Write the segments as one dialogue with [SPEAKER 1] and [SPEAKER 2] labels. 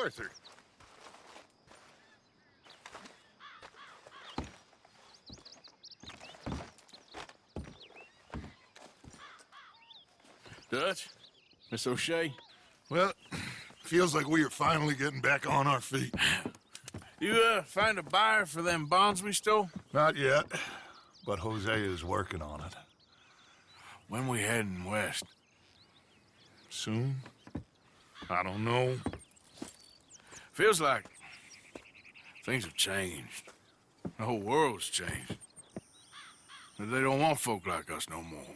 [SPEAKER 1] Arthur.
[SPEAKER 2] Dutch? Miss O'Shea?
[SPEAKER 1] Well, feels like we are finally getting back on our feet.
[SPEAKER 2] You, find a buyer for them bonds we stole?
[SPEAKER 1] Not yet, but Jose is working on it.
[SPEAKER 2] When we heading west?
[SPEAKER 1] Soon? I don't know.
[SPEAKER 2] Feels like things have changed. The whole world's changed. They don't want folk like us no more.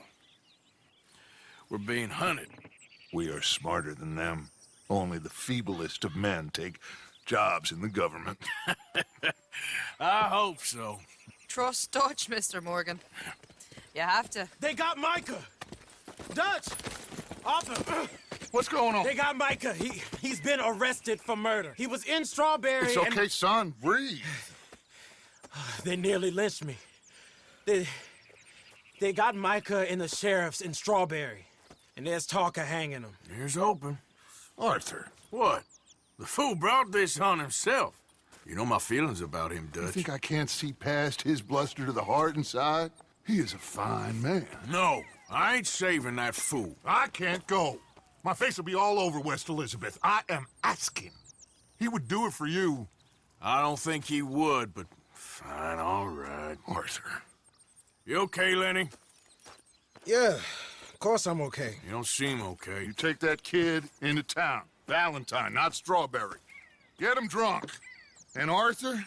[SPEAKER 2] We're being hunted.
[SPEAKER 1] We are smarter than them. Only the feeblest of men take jobs in the government.
[SPEAKER 2] I hope so.
[SPEAKER 3] Trust Dutch, Mr. Morgan. You have to.
[SPEAKER 4] They got Micah! Dutch! Arthur!
[SPEAKER 1] What's going on?
[SPEAKER 4] They got Micah. He's been arrested for murder. He was in Strawberry
[SPEAKER 1] It's okay, son. Breathe.
[SPEAKER 4] They nearly lynched me. They got Micah and the sheriffs in Strawberry. And there's talk of hanging him.
[SPEAKER 2] Here's hoping.
[SPEAKER 1] Arthur.
[SPEAKER 2] What? The fool brought this on himself. You know my feelings about him,
[SPEAKER 1] You
[SPEAKER 2] Dutch.
[SPEAKER 1] think I can't see past his bluster to the heart inside? He is a fine man.
[SPEAKER 2] No, I ain't saving that fool.
[SPEAKER 1] I can't go. My face will be all over West Elizabeth. I am asking. He would do it for you.
[SPEAKER 2] I don't think he would, but fine, all right.
[SPEAKER 1] Arthur.
[SPEAKER 2] You okay, Lenny?
[SPEAKER 4] Yeah, of course I'm okay.
[SPEAKER 2] You don't seem okay.
[SPEAKER 1] You take that kid into town. Valentine, not Strawberry. Get him drunk. And Arthur,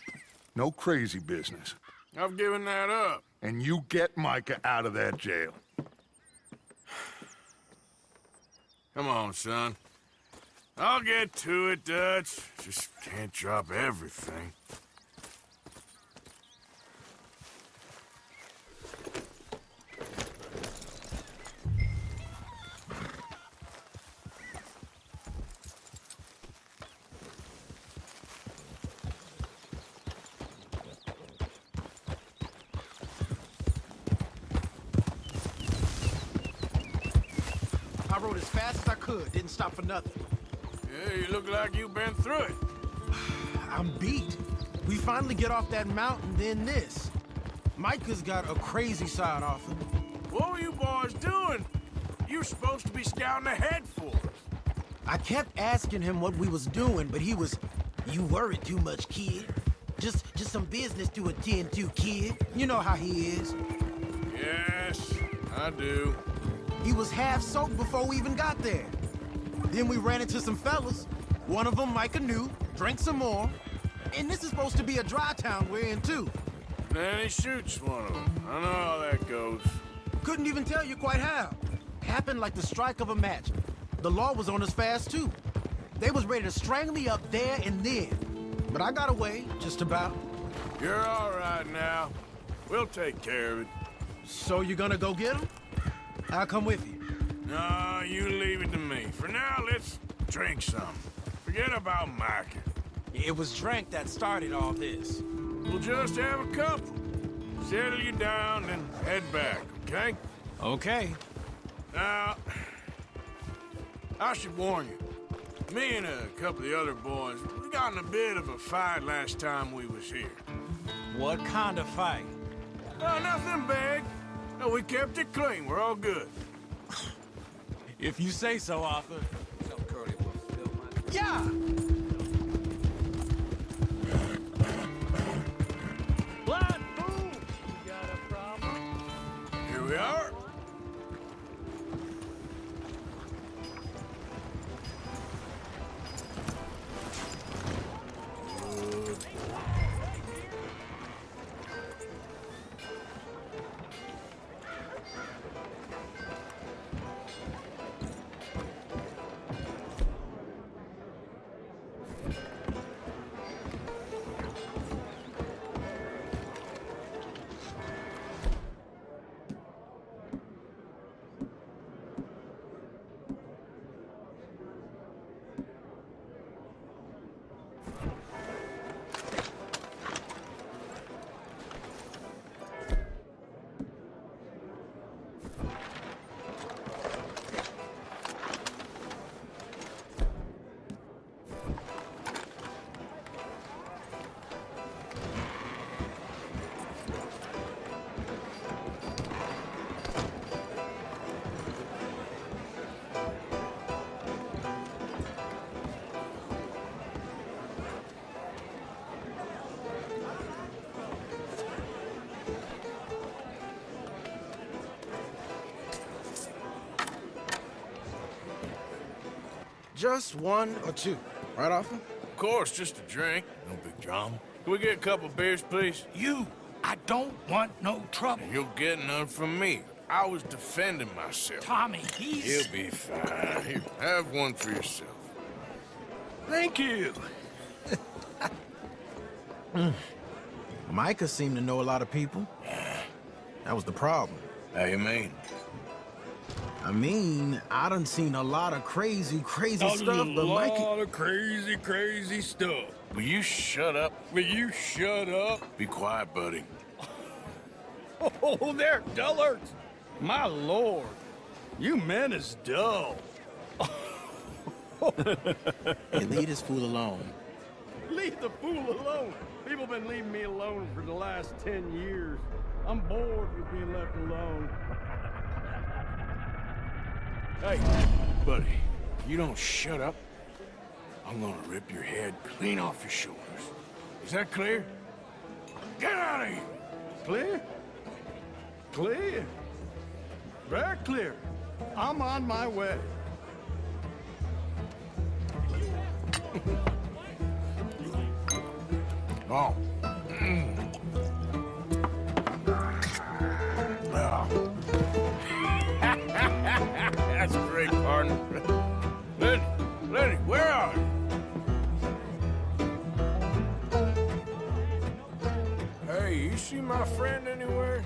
[SPEAKER 1] no crazy business.
[SPEAKER 2] I've given that up.
[SPEAKER 1] And you get Micah out of that jail.
[SPEAKER 2] Come on, son. I'll get to it, Dutch. Just can't drop everything.
[SPEAKER 5] I rode as fast as I could, didn't stop for nothing.
[SPEAKER 2] Yeah, you look like you've been through it.
[SPEAKER 5] I'm beat. We finally get off that mountain, then this. Micah's got a crazy side off him.
[SPEAKER 2] What were you boys doing? You were supposed to be scouting ahead for us.
[SPEAKER 5] I kept asking him what we was doing, but he was, "You worry too much, kid. Just some business to attend to, kid." You know how he is.
[SPEAKER 2] Yes, I do.
[SPEAKER 5] He was half soaked before we even got there. Then we ran into some fellas. One of them Micah knew, drank some more. And this is supposed to be a dry town we're in, too.
[SPEAKER 2] Then he shoots one of them. I know how that goes.
[SPEAKER 5] Couldn't even tell you quite how. Happened like the strike of a match. The law was on us fast, too. They was ready to strangle me up there and then. But I got away, just about.
[SPEAKER 2] You're all right now. We'll take care of it.
[SPEAKER 5] So you gonna go get him? I'll come with you.
[SPEAKER 2] No, you leave it to me. For now, let's drink some. Forget about Micah.
[SPEAKER 4] It was drink that started all this.
[SPEAKER 2] We'll just have a couple. Settle you down and head back, okay?
[SPEAKER 4] Okay.
[SPEAKER 2] Now, I should warn you. Me and a couple of the other boys, we got in a bit of a fight last time we was here.
[SPEAKER 4] What kind of fight?
[SPEAKER 2] Oh, nothing big. No, we kept it clean. We're all good.
[SPEAKER 4] If you say so, Arthur.
[SPEAKER 5] Yeah!
[SPEAKER 4] Blood fool! You got a problem?
[SPEAKER 2] Here we are.
[SPEAKER 5] Just one or two. Right, Arthur?
[SPEAKER 2] Of course, just a drink. No big drama. Can we get a couple beers, please?
[SPEAKER 6] I don't want no trouble.
[SPEAKER 2] You'll get none from me. I was defending myself.
[SPEAKER 6] Tommy, he's...
[SPEAKER 2] He'll be fine. Here, have one for yourself.
[SPEAKER 6] Thank you.
[SPEAKER 5] Micah seemed to know a lot of people. That was the problem.
[SPEAKER 2] How you mean?
[SPEAKER 5] I mean, I done seen a lot of crazy stuff, but Micah...
[SPEAKER 6] A lot of crazy stuff.
[SPEAKER 2] Will you shut up?
[SPEAKER 6] Will you shut up?
[SPEAKER 2] Be quiet, buddy.
[SPEAKER 6] Oh, there, dullards. My lord, you men is dull.
[SPEAKER 5] Hey, leave this fool alone.
[SPEAKER 6] Leave the fool alone. People been leaving me alone for the last 10 years. I'm bored with being left alone.
[SPEAKER 2] Hey, buddy, you don't shut up, I'm gonna rip your head clean off your shoulders. Is that clear? Get out of here!
[SPEAKER 6] Clear? Clear? Very clear. I'm on my way.
[SPEAKER 2] Oh. That's great, partner. Lenny, where are you? Hey, you see my friend anywhere?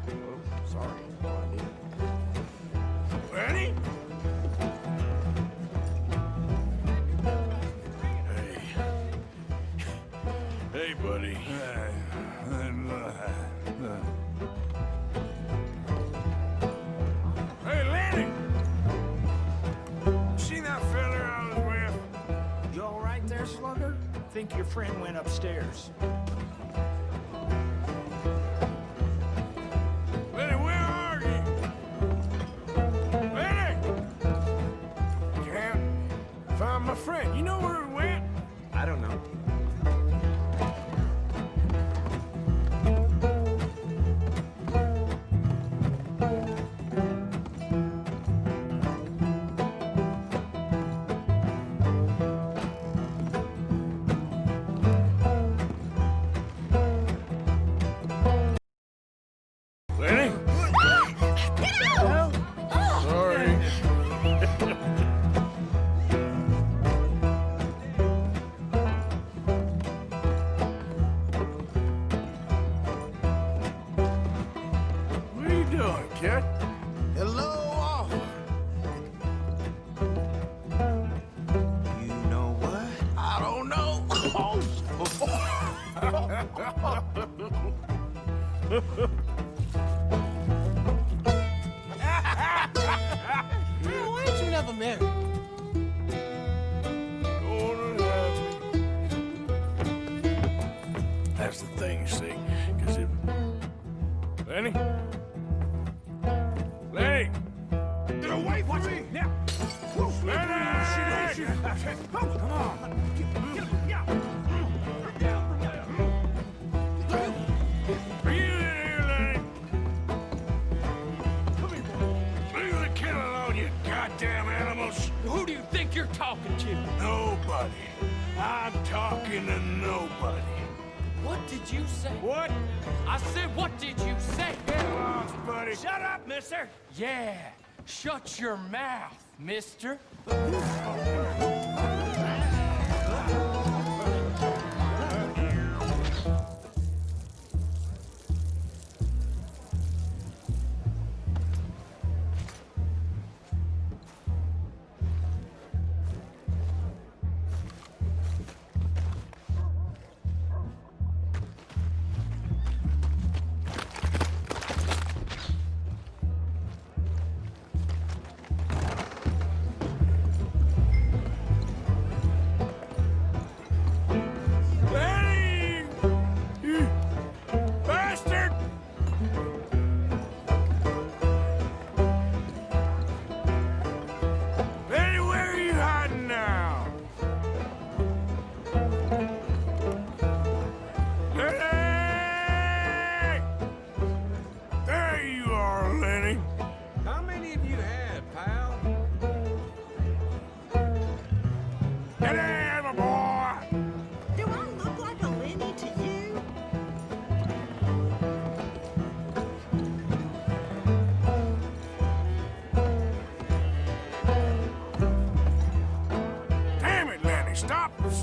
[SPEAKER 5] Oh, sorry. No idea.
[SPEAKER 2] Lenny? Hey, buddy. Hey, Lenny! See that fella I was with?
[SPEAKER 7] You all right there, Slugger? Think your friend went upstairs.
[SPEAKER 2] Lenny, where are you? Lenny! Can't find my friend. You know where he went?
[SPEAKER 7] I don't know.
[SPEAKER 2] Lenny? Sorry. What are you doing, kid?
[SPEAKER 5] Hello, Arthur. You know what? I don't know. Man, why ain't you never married?
[SPEAKER 2] That's the thing, you see, because it... Lenny? Lenny! Get away from me!
[SPEAKER 6] Now.
[SPEAKER 2] Lenny!
[SPEAKER 6] Come on.
[SPEAKER 2] Are you in here, Lenny? Leave the kid alone, you goddamn animals!
[SPEAKER 7] Who do you think you're talking to?
[SPEAKER 2] Nobody. I'm talking to nobody.
[SPEAKER 7] What did you say?
[SPEAKER 2] What?
[SPEAKER 7] I said, what did you say?
[SPEAKER 2] Get lost, buddy.
[SPEAKER 7] Shut up, mister! Yeah, shut your mouth, mister.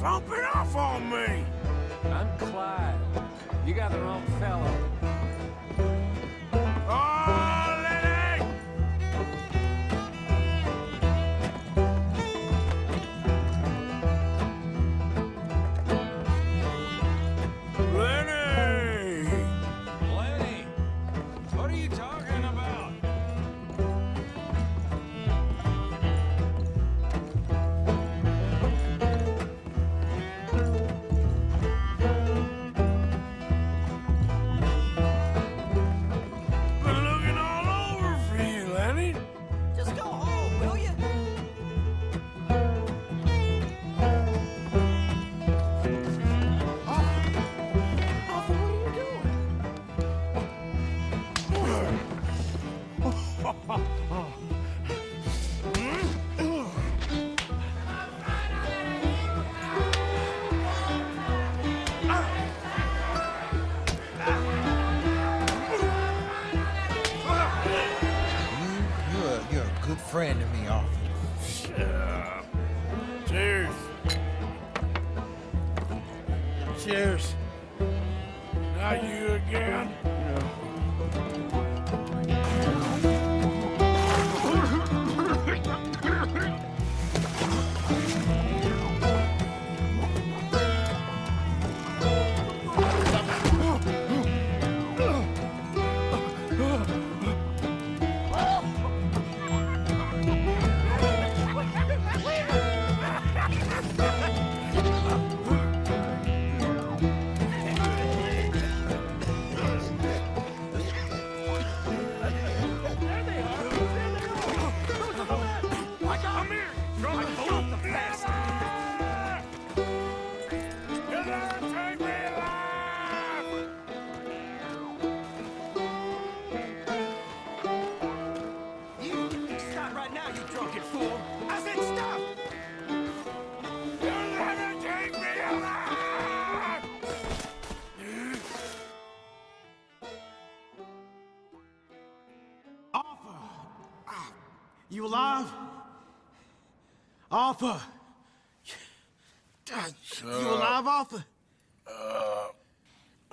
[SPEAKER 2] slumping off on me.
[SPEAKER 7] I'm Clyde. You got the wrong fellow.
[SPEAKER 2] Oh, Lenny! Lenny!
[SPEAKER 4] Lenny, what are you talking about?
[SPEAKER 2] Been looking all over for you, Lenny.
[SPEAKER 3] Just go home, will you?
[SPEAKER 5] Arthur, what are you doing?
[SPEAKER 8] You're a good friend to me, Arthur.
[SPEAKER 2] Yeah. Cheers.
[SPEAKER 5] Cheers.
[SPEAKER 2] Not you again? Come here! Drop the past! You'll never take me alive!
[SPEAKER 7] You stop right now, you drunken fool. I said stop!
[SPEAKER 2] You'll never take me alive!
[SPEAKER 5] You alive? Arthur! You alive, Arthur?
[SPEAKER 2] I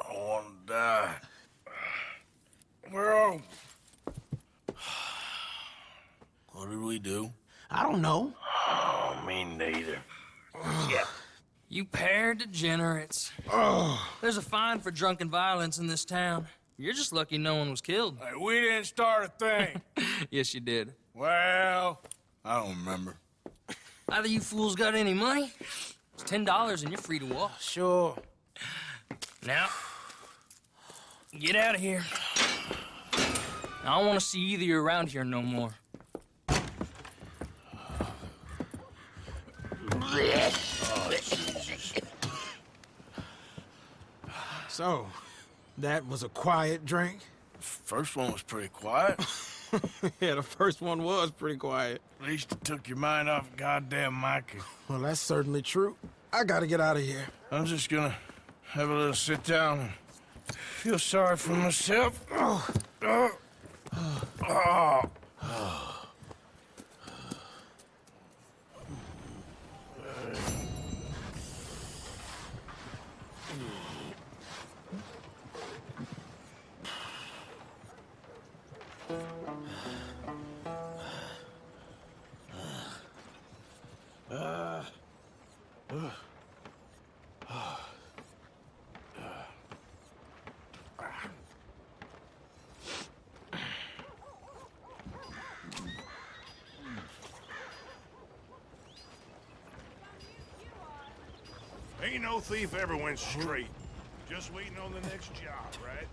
[SPEAKER 2] want to die. Well, what did we do?
[SPEAKER 5] I don't know.
[SPEAKER 2] Oh, me neither.
[SPEAKER 7] You pair of degenerates. There's a fine for drunken violence in this town. You're just lucky no one was killed.
[SPEAKER 2] Hey, we didn't start a thing.
[SPEAKER 7] Yes, you did.
[SPEAKER 2] Well, I don't remember.
[SPEAKER 7] Either you fools got any money, it's $10 and you're free to walk.
[SPEAKER 5] Sure.
[SPEAKER 7] Now, get out of here. I don't want to see either of you around here no more.
[SPEAKER 5] So, that was a quiet drink?
[SPEAKER 2] First one was pretty quiet.
[SPEAKER 5] Yeah, the first one was pretty quiet.
[SPEAKER 2] At least it took your mind off goddamn Mikey.
[SPEAKER 5] Well, that's certainly true. I gotta get out of here.
[SPEAKER 2] I'm just gonna have a little sit down and feel sorry for myself.
[SPEAKER 1] Ain't no thief ever went straight. Just waiting on the next job, right?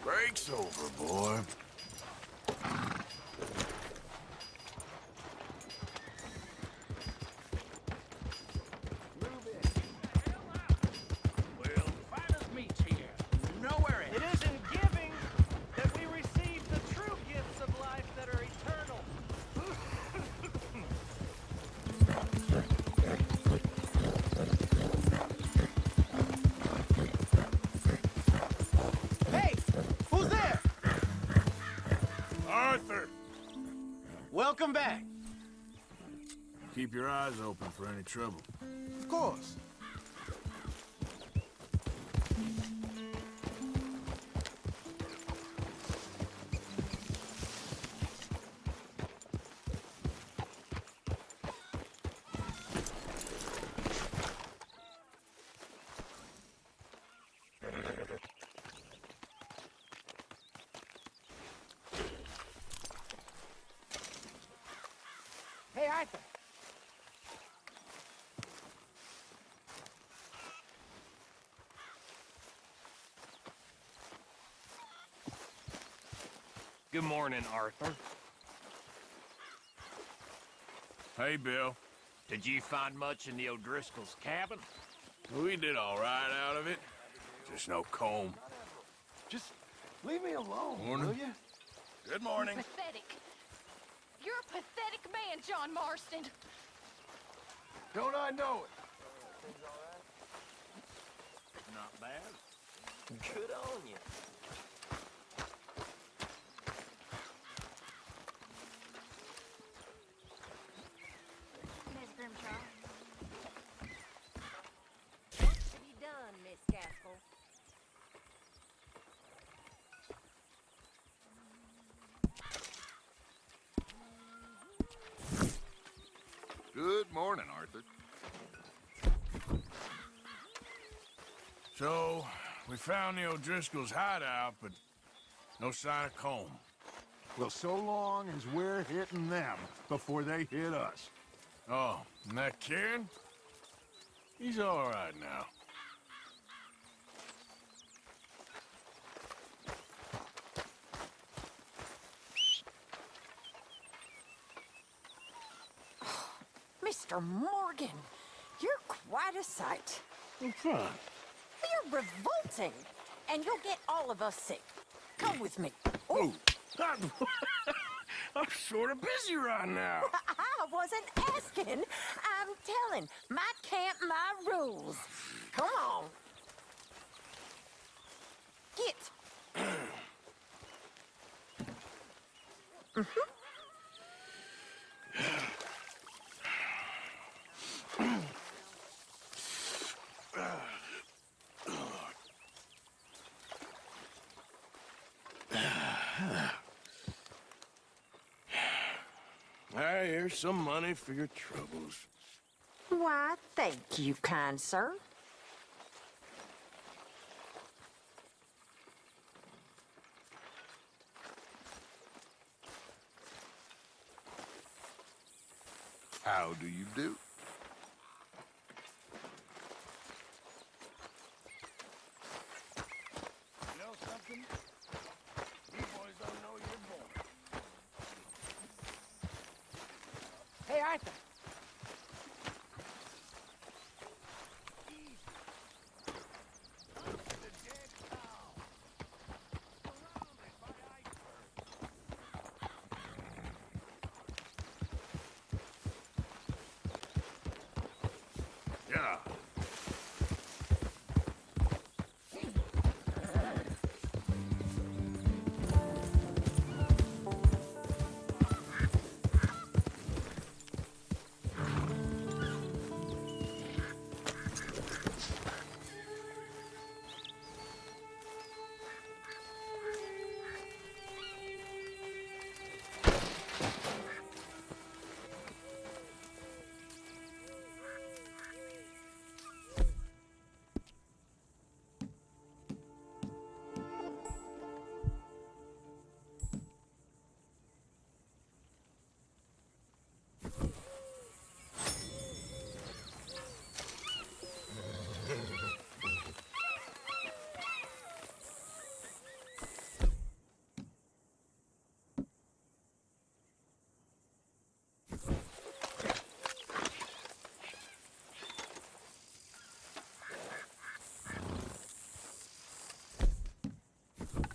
[SPEAKER 2] Break's over, boy.
[SPEAKER 5] Welcome back.
[SPEAKER 2] Keep your eyes open for any trouble.
[SPEAKER 5] Of course. Hey, Arthur.
[SPEAKER 9] Good morning, Arthur.
[SPEAKER 2] Hey, Bill.
[SPEAKER 9] Did you find much in the O'Driscoll's cabin?
[SPEAKER 2] We did all right out of it. Just no comb.
[SPEAKER 6] Just leave me alone,
[SPEAKER 2] Morning.
[SPEAKER 6] will you?
[SPEAKER 2] Good morning.
[SPEAKER 10] Pathetic. You're a pathetic man, John Marston.
[SPEAKER 6] Don't I know it?
[SPEAKER 9] Not bad. Good on you.
[SPEAKER 10] Miss Grimshaw. What have you done, Miss Gaskell?
[SPEAKER 1] Good morning, Arthur.
[SPEAKER 2] So, we found the O'Driscoll's hideout, but no sign of comb.
[SPEAKER 1] Well, so long as we're hitting them before they hit us.
[SPEAKER 2] Oh, and that Kieran? He's all right now.
[SPEAKER 10] Mr. Morgan, you're quite a sight.
[SPEAKER 2] I'm fine.
[SPEAKER 10] You're revolting, and you'll get all of us sick. Come with me.
[SPEAKER 2] Oh, I'm sort of busy right now.
[SPEAKER 10] I wasn't asking. I'm telling. My camp, my rules. Come on. Get.
[SPEAKER 2] Hey, here's some money for your troubles.
[SPEAKER 10] Why, thank you, kind sir.
[SPEAKER 1] How do you do?
[SPEAKER 2] You know something? You boys don't know you're born.
[SPEAKER 5] Hey, Arthur.
[SPEAKER 2] Yeah.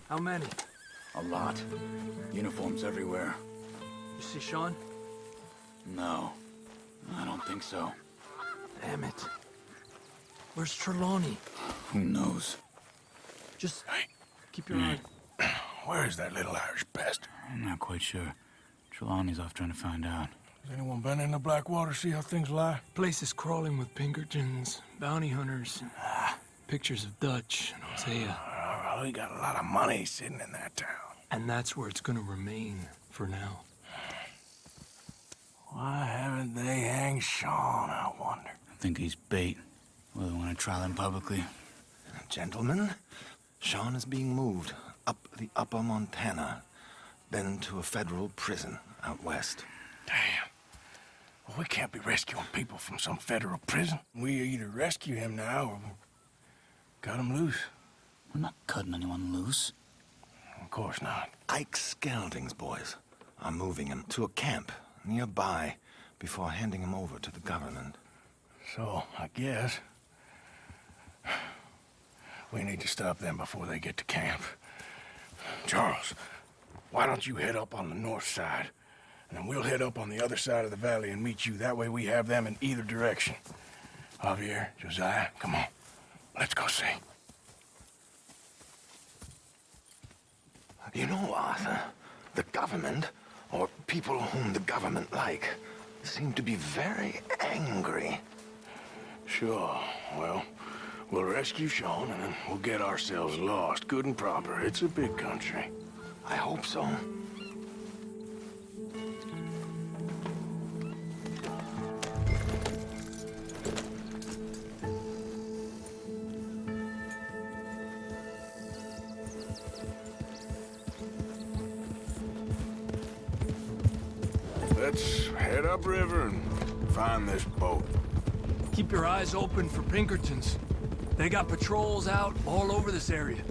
[SPEAKER 7] How many?
[SPEAKER 11] A lot. Uniforms everywhere.
[SPEAKER 7] You see Sean?
[SPEAKER 11] No, I don't think so.
[SPEAKER 7] Damn it. Where's Trelawney?
[SPEAKER 11] Who knows?
[SPEAKER 7] Just keep your eye.
[SPEAKER 2] Where is that little Irish bastard?
[SPEAKER 11] I'm not quite sure. Trelawney's off trying to find out.
[SPEAKER 2] Has anyone been in the Blackwater, see how things lie?
[SPEAKER 4] Place is crawling with Pinkertons, bounty hunters, pictures of Dutch and Hosea.
[SPEAKER 2] Well, we got a lot of money sitting in that town.
[SPEAKER 4] And that's where it's gonna remain for now.
[SPEAKER 2] Why haven't they hanged Sean, I wonder?
[SPEAKER 11] I think he's bait. Well, they want to trial him publicly.
[SPEAKER 12] Gentlemen, Sean is being moved up the upper Montana, then to a federal prison out west.
[SPEAKER 2] Damn. Well, we can't be rescuing people from some federal prison. We either rescue him now or cut him loose.
[SPEAKER 11] We're not cutting anyone loose.
[SPEAKER 2] Of course not.
[SPEAKER 12] Ike Skelding's boys are moving him to a camp nearby before handing him over to the government.
[SPEAKER 2] So, I guess we need to stop them before they get to camp. Charles, why don't you head up on the north side, and then we'll head up on the other side of the valley and meet you. That way we have them in either direction. Javier, Josiah, come on. Let's go see.
[SPEAKER 12] You know, Arthur, the government, or people whom the government like, seem to be very angry.
[SPEAKER 2] Sure. Well, we'll rescue Sean, and then we'll get ourselves lost, good and proper. It's a big country.
[SPEAKER 12] I hope so.
[SPEAKER 2] Let's head upriver and find this boat.
[SPEAKER 4] Keep your eyes open for Pinkertons. They got patrols out all over this area.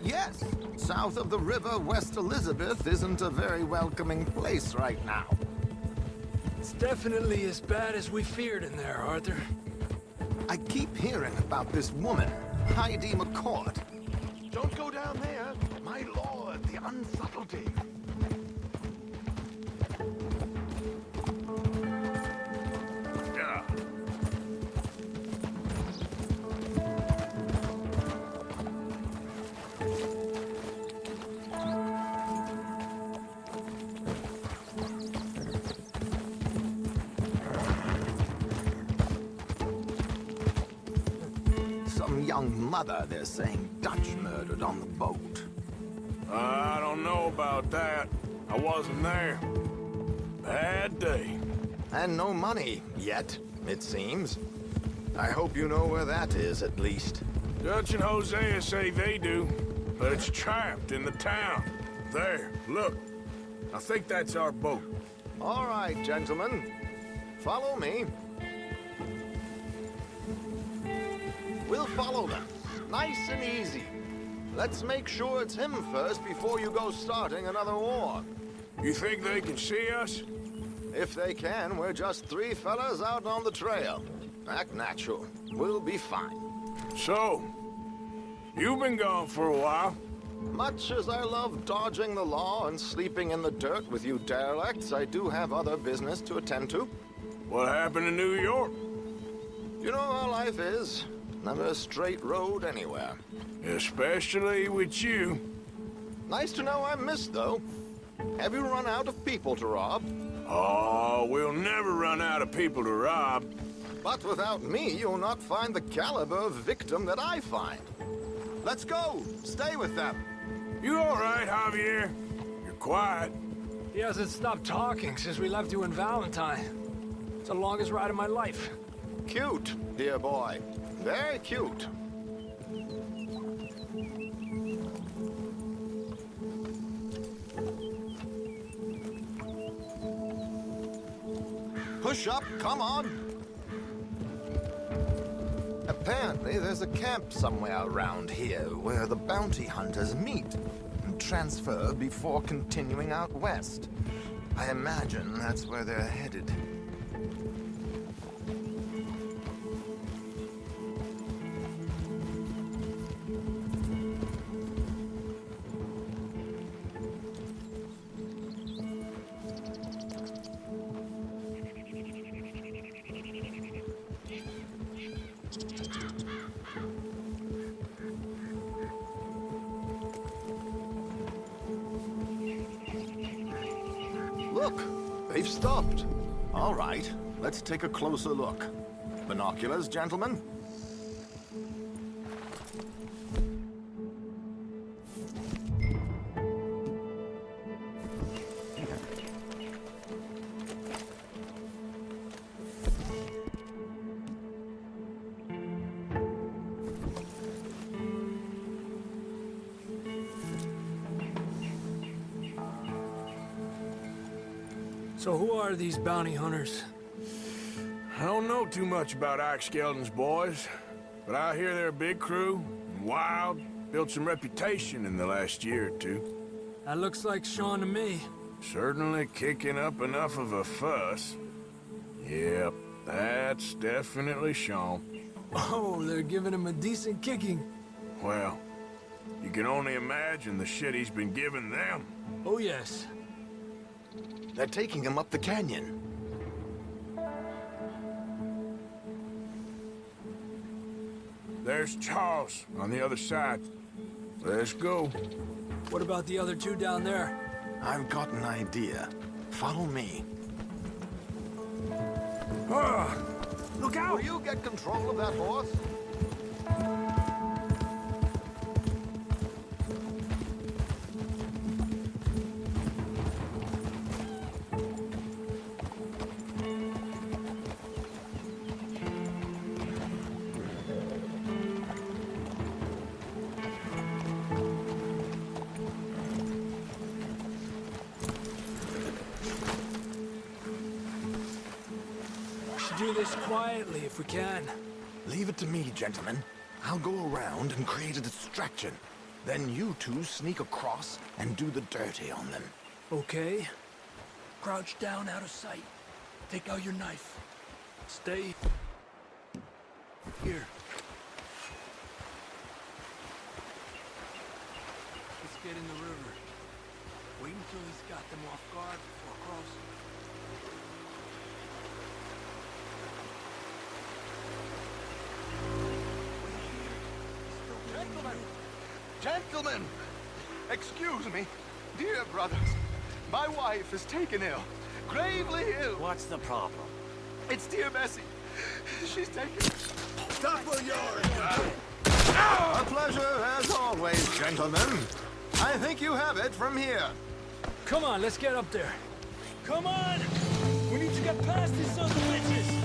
[SPEAKER 12] Yes, south of the river, West Elizabeth isn't a very welcoming place right now.
[SPEAKER 4] It's definitely as bad as we feared in there, Arthur.
[SPEAKER 12] I keep hearing about this woman, Heidi McCord.
[SPEAKER 1] Don't go down there. My lord, the unsubtlety.
[SPEAKER 12] Some young mother, they're saying, Dutch murdered on the boat.
[SPEAKER 2] I don't know about that. I wasn't there. Bad day.
[SPEAKER 12] And no money yet, it seems. I hope you know where that is, at least.
[SPEAKER 2] Dutch and Hosea say they do, but it's trapped in the town. There, look. I think that's our boat.
[SPEAKER 12] All right, gentlemen. Follow me. We'll follow them. Nice and easy. Let's make sure it's him first before you go starting another war.
[SPEAKER 2] You think they can see us?
[SPEAKER 12] If they can, we're just three fellas out on the trail. Act natural. We'll be fine.
[SPEAKER 2] So, you've been gone for a while.
[SPEAKER 12] Much as I love dodging the law and sleeping in the dirt with you derelicts, I do have other business to attend to.
[SPEAKER 2] What happened in New York?
[SPEAKER 12] You know how life is. Never a straight road anywhere.
[SPEAKER 2] Especially with you.
[SPEAKER 12] Nice to know I'm missed, though. Have you run out of people to rob?
[SPEAKER 2] Oh, we'll never run out of people to rob.
[SPEAKER 12] But without me, you'll not find the caliber of victim that I find. Let's go. Stay with them.
[SPEAKER 2] You all right, Javier? You're quiet.
[SPEAKER 4] He hasn't stopped talking since we left you in Valentine. It's the longest ride of my life.
[SPEAKER 12] Cute, dear boy. Very cute. Push up, come on. Apparently, there's a camp somewhere around here where the bounty hunters meet and transfer before continuing out west. I imagine that's where they're headed. Look, stopped. All right, let's take a closer look. Binoculars, gentlemen?
[SPEAKER 4] So who are these bounty hunters?
[SPEAKER 2] I don't know too much about Ike Skeldon's boys, but I hear they're a big crew, and wild, built some reputation in the last year or two.
[SPEAKER 4] That looks like Sean to me.
[SPEAKER 2] Certainly kicking up enough of a fuss. Yep, that's definitely Sean.
[SPEAKER 4] Oh, they're giving him a decent kicking.
[SPEAKER 2] Well, you can only imagine the shit he's been giving them.
[SPEAKER 4] Oh, yes.
[SPEAKER 12] They're taking him up the canyon.
[SPEAKER 2] There's Charles on the other side. Let's go.
[SPEAKER 4] What about the other two down there?
[SPEAKER 12] I've got an idea. Follow me.
[SPEAKER 2] Look out!
[SPEAKER 12] Will you get control of that horse?
[SPEAKER 4] Do this quietly if we can.
[SPEAKER 12] Leave it to me, gentlemen. I'll go around and create a distraction. Then you two sneak across and do the dirty on them.
[SPEAKER 4] Okay. Crouch down out of sight. Take out your knife. Stay here. Let's get in the river. Wait until he's got them off guard before crossing.
[SPEAKER 13] Gentlemen! Excuse me. Dear brothers, my wife is taken ill. Gravely ill.
[SPEAKER 9] What's the problem?
[SPEAKER 13] It's dear Bessie. She's taken...
[SPEAKER 12] Stop where you're... A pleasure, as always, gentlemen. I think you have it from here.
[SPEAKER 4] Come on, let's get up there. Come on! We need to get past these sons of bitches!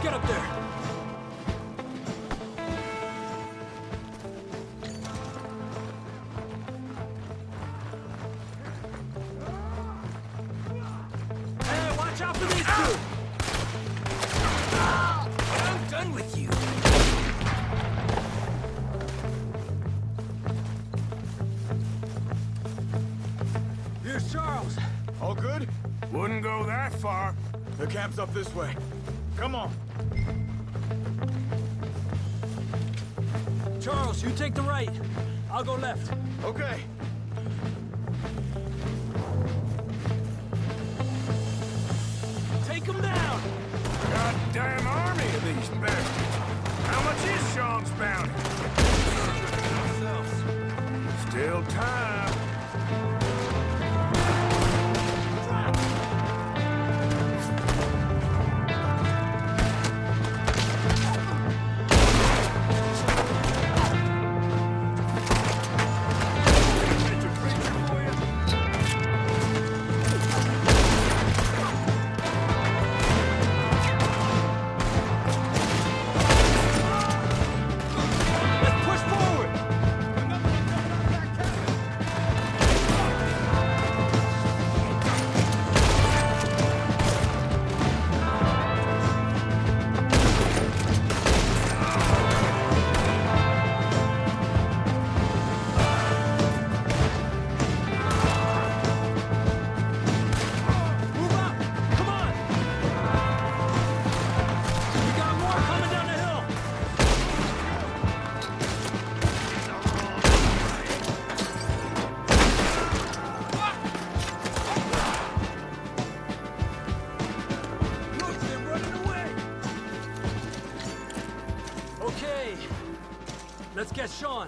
[SPEAKER 4] Get up there! Hey, watch out for these two! I'm done with you. Here's Charles.
[SPEAKER 13] All good?
[SPEAKER 2] Wouldn't go that far.
[SPEAKER 13] The camp's up this way. Come on.
[SPEAKER 4] Charles, you take the right. I'll go left.
[SPEAKER 13] Okay.
[SPEAKER 4] Take him down!
[SPEAKER 2] Goddamn army of these bastards. How much is Sean's bounty? Still time.
[SPEAKER 4] Let's push forward! Move up! Come on! We got more coming down the hill! Look, they're running away! Okay, let's get Sean.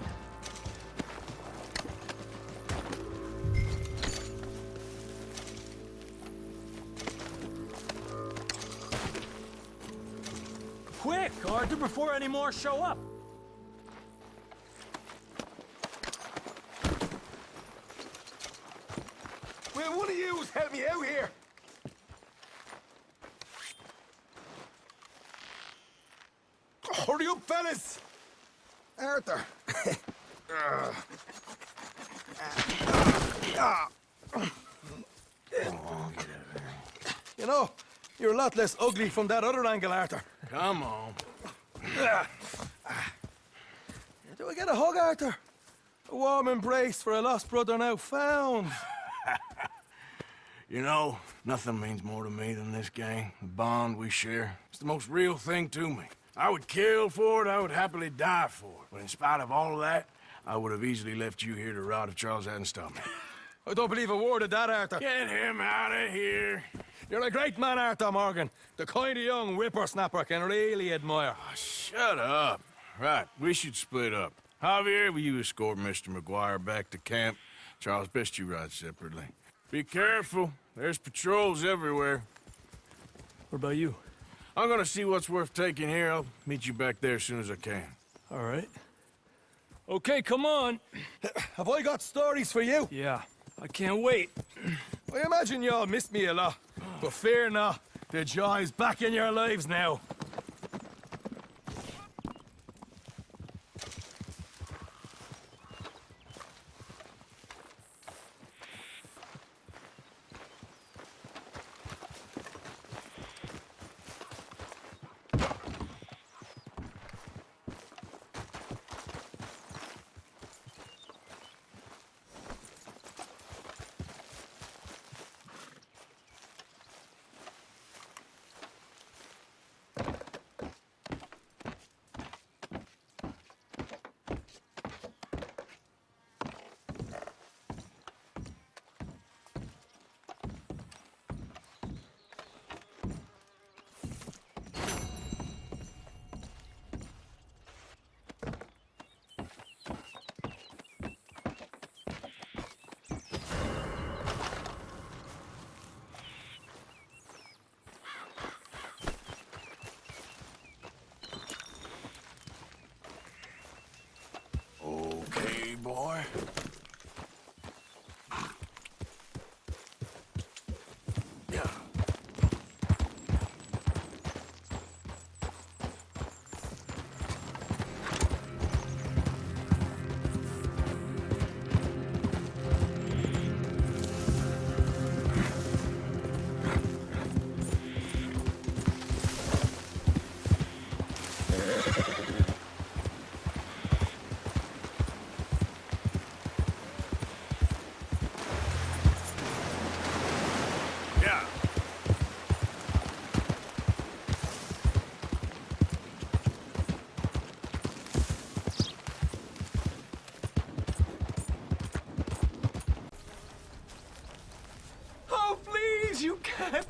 [SPEAKER 4] Quick, Arthur, before any more show up.
[SPEAKER 13] Will one of you help me out here? Hurry up, fellas!
[SPEAKER 12] Arthur.
[SPEAKER 13] You know, you're a lot less ugly from that other angle, Arthur.
[SPEAKER 2] Come on.
[SPEAKER 13] Do I get a hug, Arthur? A warm embrace for a lost brother now found.
[SPEAKER 2] You know, nothing means more to me than this gang, the bond we share. It's the most real thing to me. I would kill for it, I would happily die for it. But in spite of all of that, I would have easily left you here to rot if Charles hadn't stopped me.
[SPEAKER 13] I don't believe a word of that, Arthur.
[SPEAKER 2] Get him out of here.
[SPEAKER 13] You're a great man, Arthur Morgan. The kind of young whippersnapper I can really admire.
[SPEAKER 2] Oh, shut up. Right, we should split up. Javier, will you escort Mr. McGuire back to camp? Charles, best you ride separately. Be careful. There's patrols everywhere.
[SPEAKER 4] What about you?
[SPEAKER 2] I'm gonna see what's worth taking here. I'll meet you back there as soon as I can.
[SPEAKER 4] All right. Okay, come on.
[SPEAKER 13] Have I got stories for you?
[SPEAKER 4] Yeah, I can't wait.
[SPEAKER 13] I imagine y'all missed me a lot. But fear not, the joy's back in your lives now.
[SPEAKER 2] Okay, boy.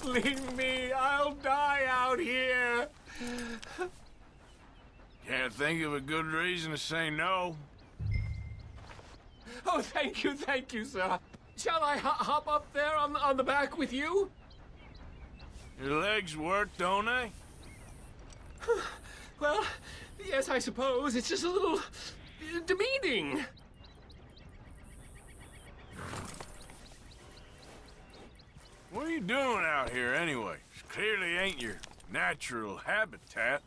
[SPEAKER 6] Leave me. I'll die out here.
[SPEAKER 2] Can't think of a good reason to say no.
[SPEAKER 6] Oh, thank you, sir. Shall I hop up there on the back with you?
[SPEAKER 2] Your legs work, don't they?
[SPEAKER 6] Well, yes, I suppose. It's just a little demeaning.
[SPEAKER 2] What are you doing out here anyway? This clearly ain't your natural habitat.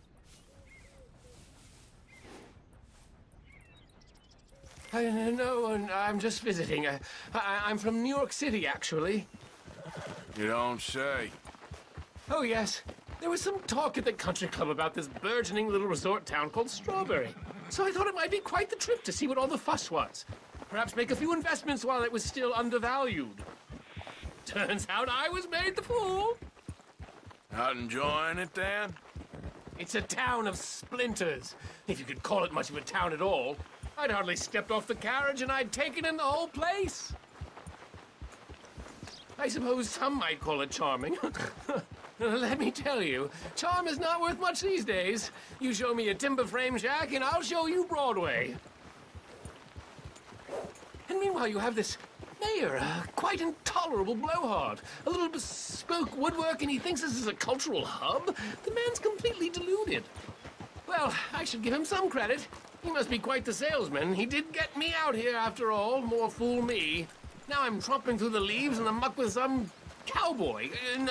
[SPEAKER 6] No, I'm just visiting. I'm from New York City, actually.
[SPEAKER 2] You don't say.
[SPEAKER 6] Oh, yes. There was some talk at the country club about this burgeoning little resort town called Strawberry. So I thought it might be quite the trip to see what all the fuss was. Perhaps make a few investments while it was still undervalued. Turns out I was made the fool.
[SPEAKER 2] Not enjoying it, then?
[SPEAKER 6] It's a town of splinters, if you could call it much of a town at all. I'd hardly stepped off the carriage and I'd taken in the whole place. I suppose some might call it charming. Let me tell you, charm is not worth much these days. You show me a timber frame shack and I'll show you Broadway. And meanwhile you have this mayor, a quite intolerable blowhard. A little bespoke woodwork and he thinks this is a cultural hub? The man's completely deluded. Well, I should give him some credit. He must be quite the salesman. He did get me out here after all. More fool me. Now I'm tromping through the leaves in the muck with some cowboy.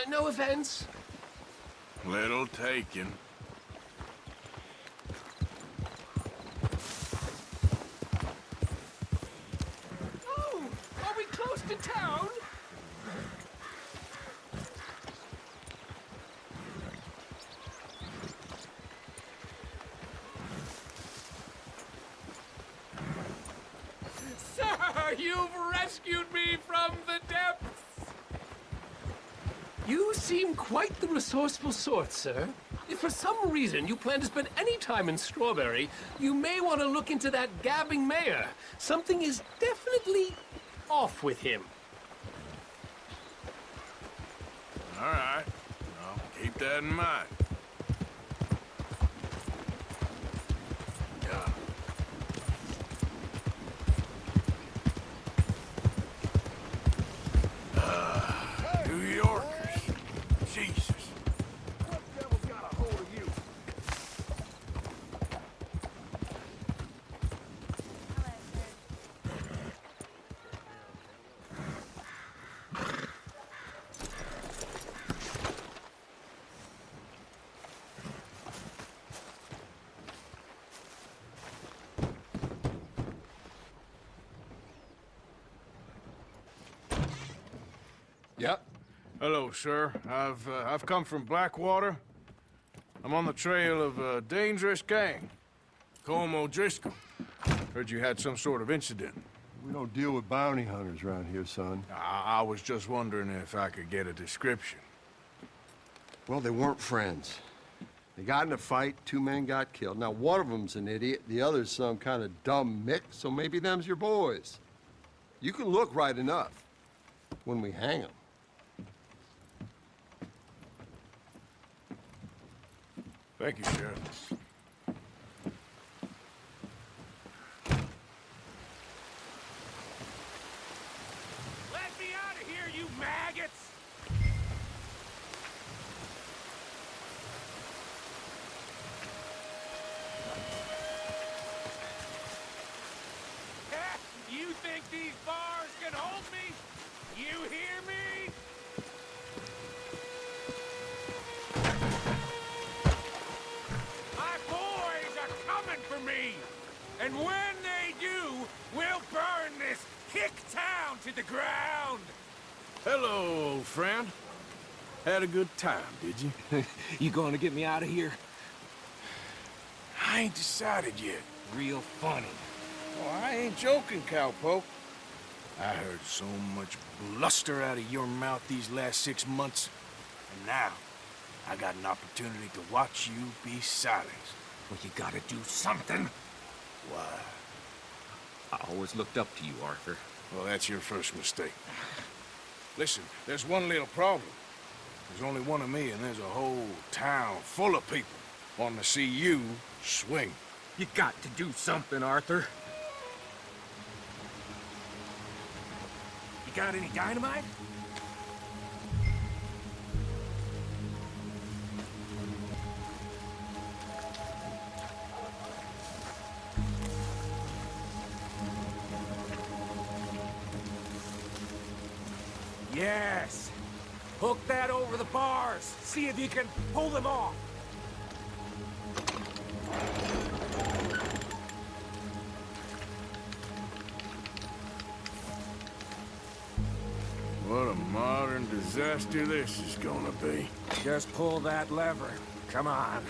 [SPEAKER 6] No offense.
[SPEAKER 2] Little taken.
[SPEAKER 6] Oh, are we close to town? Sir, you've rescued me from the depths! You seem quite the resourceful sort, sir. If for some reason you plan to spend any time in Strawberry, you may want to look into that gabbing mayor. Something is definitely off with him.
[SPEAKER 2] All right. I'll keep that in mind. Yeah. New Yorkers. Jesus.
[SPEAKER 6] What devil got a hold of you?
[SPEAKER 13] Yep.
[SPEAKER 2] Hello, sir. I've come from Blackwater. I'm on the trail of a dangerous gang. Colm O'Driscoll. Heard you had some sort of incident.
[SPEAKER 14] We don't deal with bounty hunters around here, son.
[SPEAKER 2] I was just wondering if I could get a description.
[SPEAKER 14] Well, they weren't friends. They got in a fight, 2 men got killed. Now, one of them's an idiot, the other's some kind of dumb mix, so maybe them's your boys. You can look right enough when we hang them.
[SPEAKER 2] Thank you, Sheriff.
[SPEAKER 6] Let me out of here, you maggots! You think these bars can hold me? You hear me? My boys are coming for me! And when they do, we'll burn this hick town to the ground!
[SPEAKER 2] Hello, old friend. Had a good time, did you?
[SPEAKER 13] You going to get me out of here?
[SPEAKER 2] I ain't decided yet.
[SPEAKER 13] Real funny.
[SPEAKER 2] Oh, I ain't joking, cowpoke. I heard so much bluster out of your mouth these last 6 months. And now, I got an opportunity to watch you be silenced.
[SPEAKER 13] Well, you gotta do something.
[SPEAKER 2] Why?
[SPEAKER 13] I always looked up to you, Arthur.
[SPEAKER 2] Well, that's your first mistake. Listen, there's one little problem. There's only one of me, and there's a whole town full of people wanting to see you swing.
[SPEAKER 13] You got to do something, Arthur.
[SPEAKER 6] You got any dynamite? Yes. Hook that over the bars. See if you can pull them off.
[SPEAKER 2] What a modern disaster this is gonna be.
[SPEAKER 6] Just pull that lever. Come on.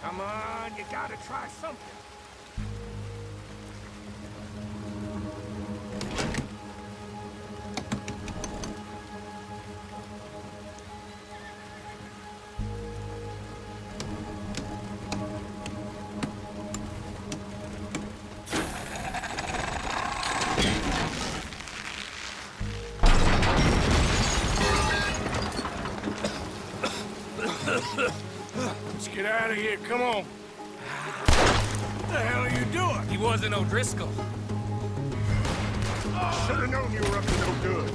[SPEAKER 6] Come on, you gotta try something.
[SPEAKER 2] Let's get out of here, come on. What the hell are you doing?
[SPEAKER 7] He wasn't O'Driscoll.
[SPEAKER 1] Should've known you were up to no good.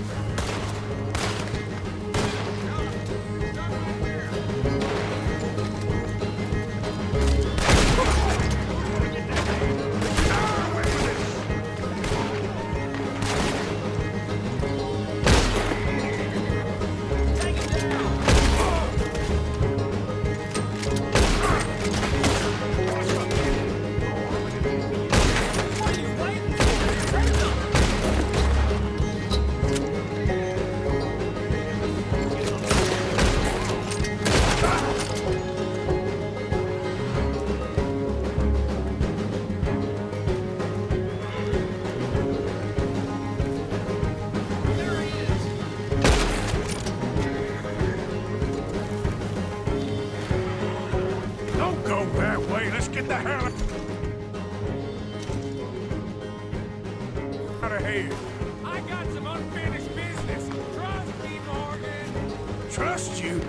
[SPEAKER 1] Get the hell out of here.
[SPEAKER 6] I got some unfinished business. Trust me, Morgan.
[SPEAKER 2] Trust you?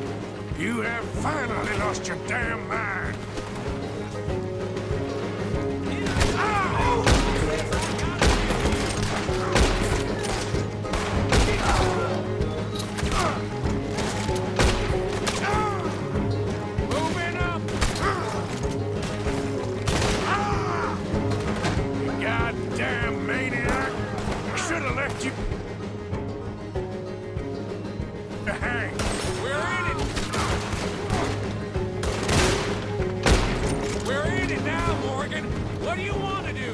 [SPEAKER 2] You have finally lost your damn mind.
[SPEAKER 6] What do you want to do?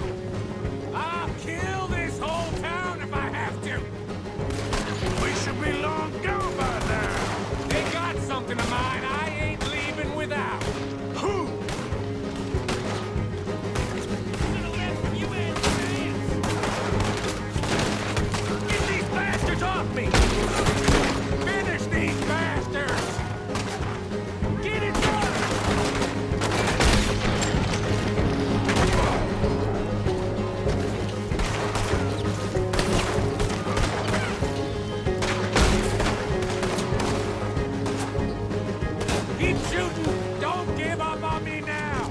[SPEAKER 6] I'll kill this whole town if I have to.
[SPEAKER 2] We should be long gone by now.
[SPEAKER 6] They got something of mine I ain't leaving without.
[SPEAKER 2] Who?
[SPEAKER 6] Get these bastards off me! Finish these bastards! Get it done! Keep shooting! Don't give up on me now!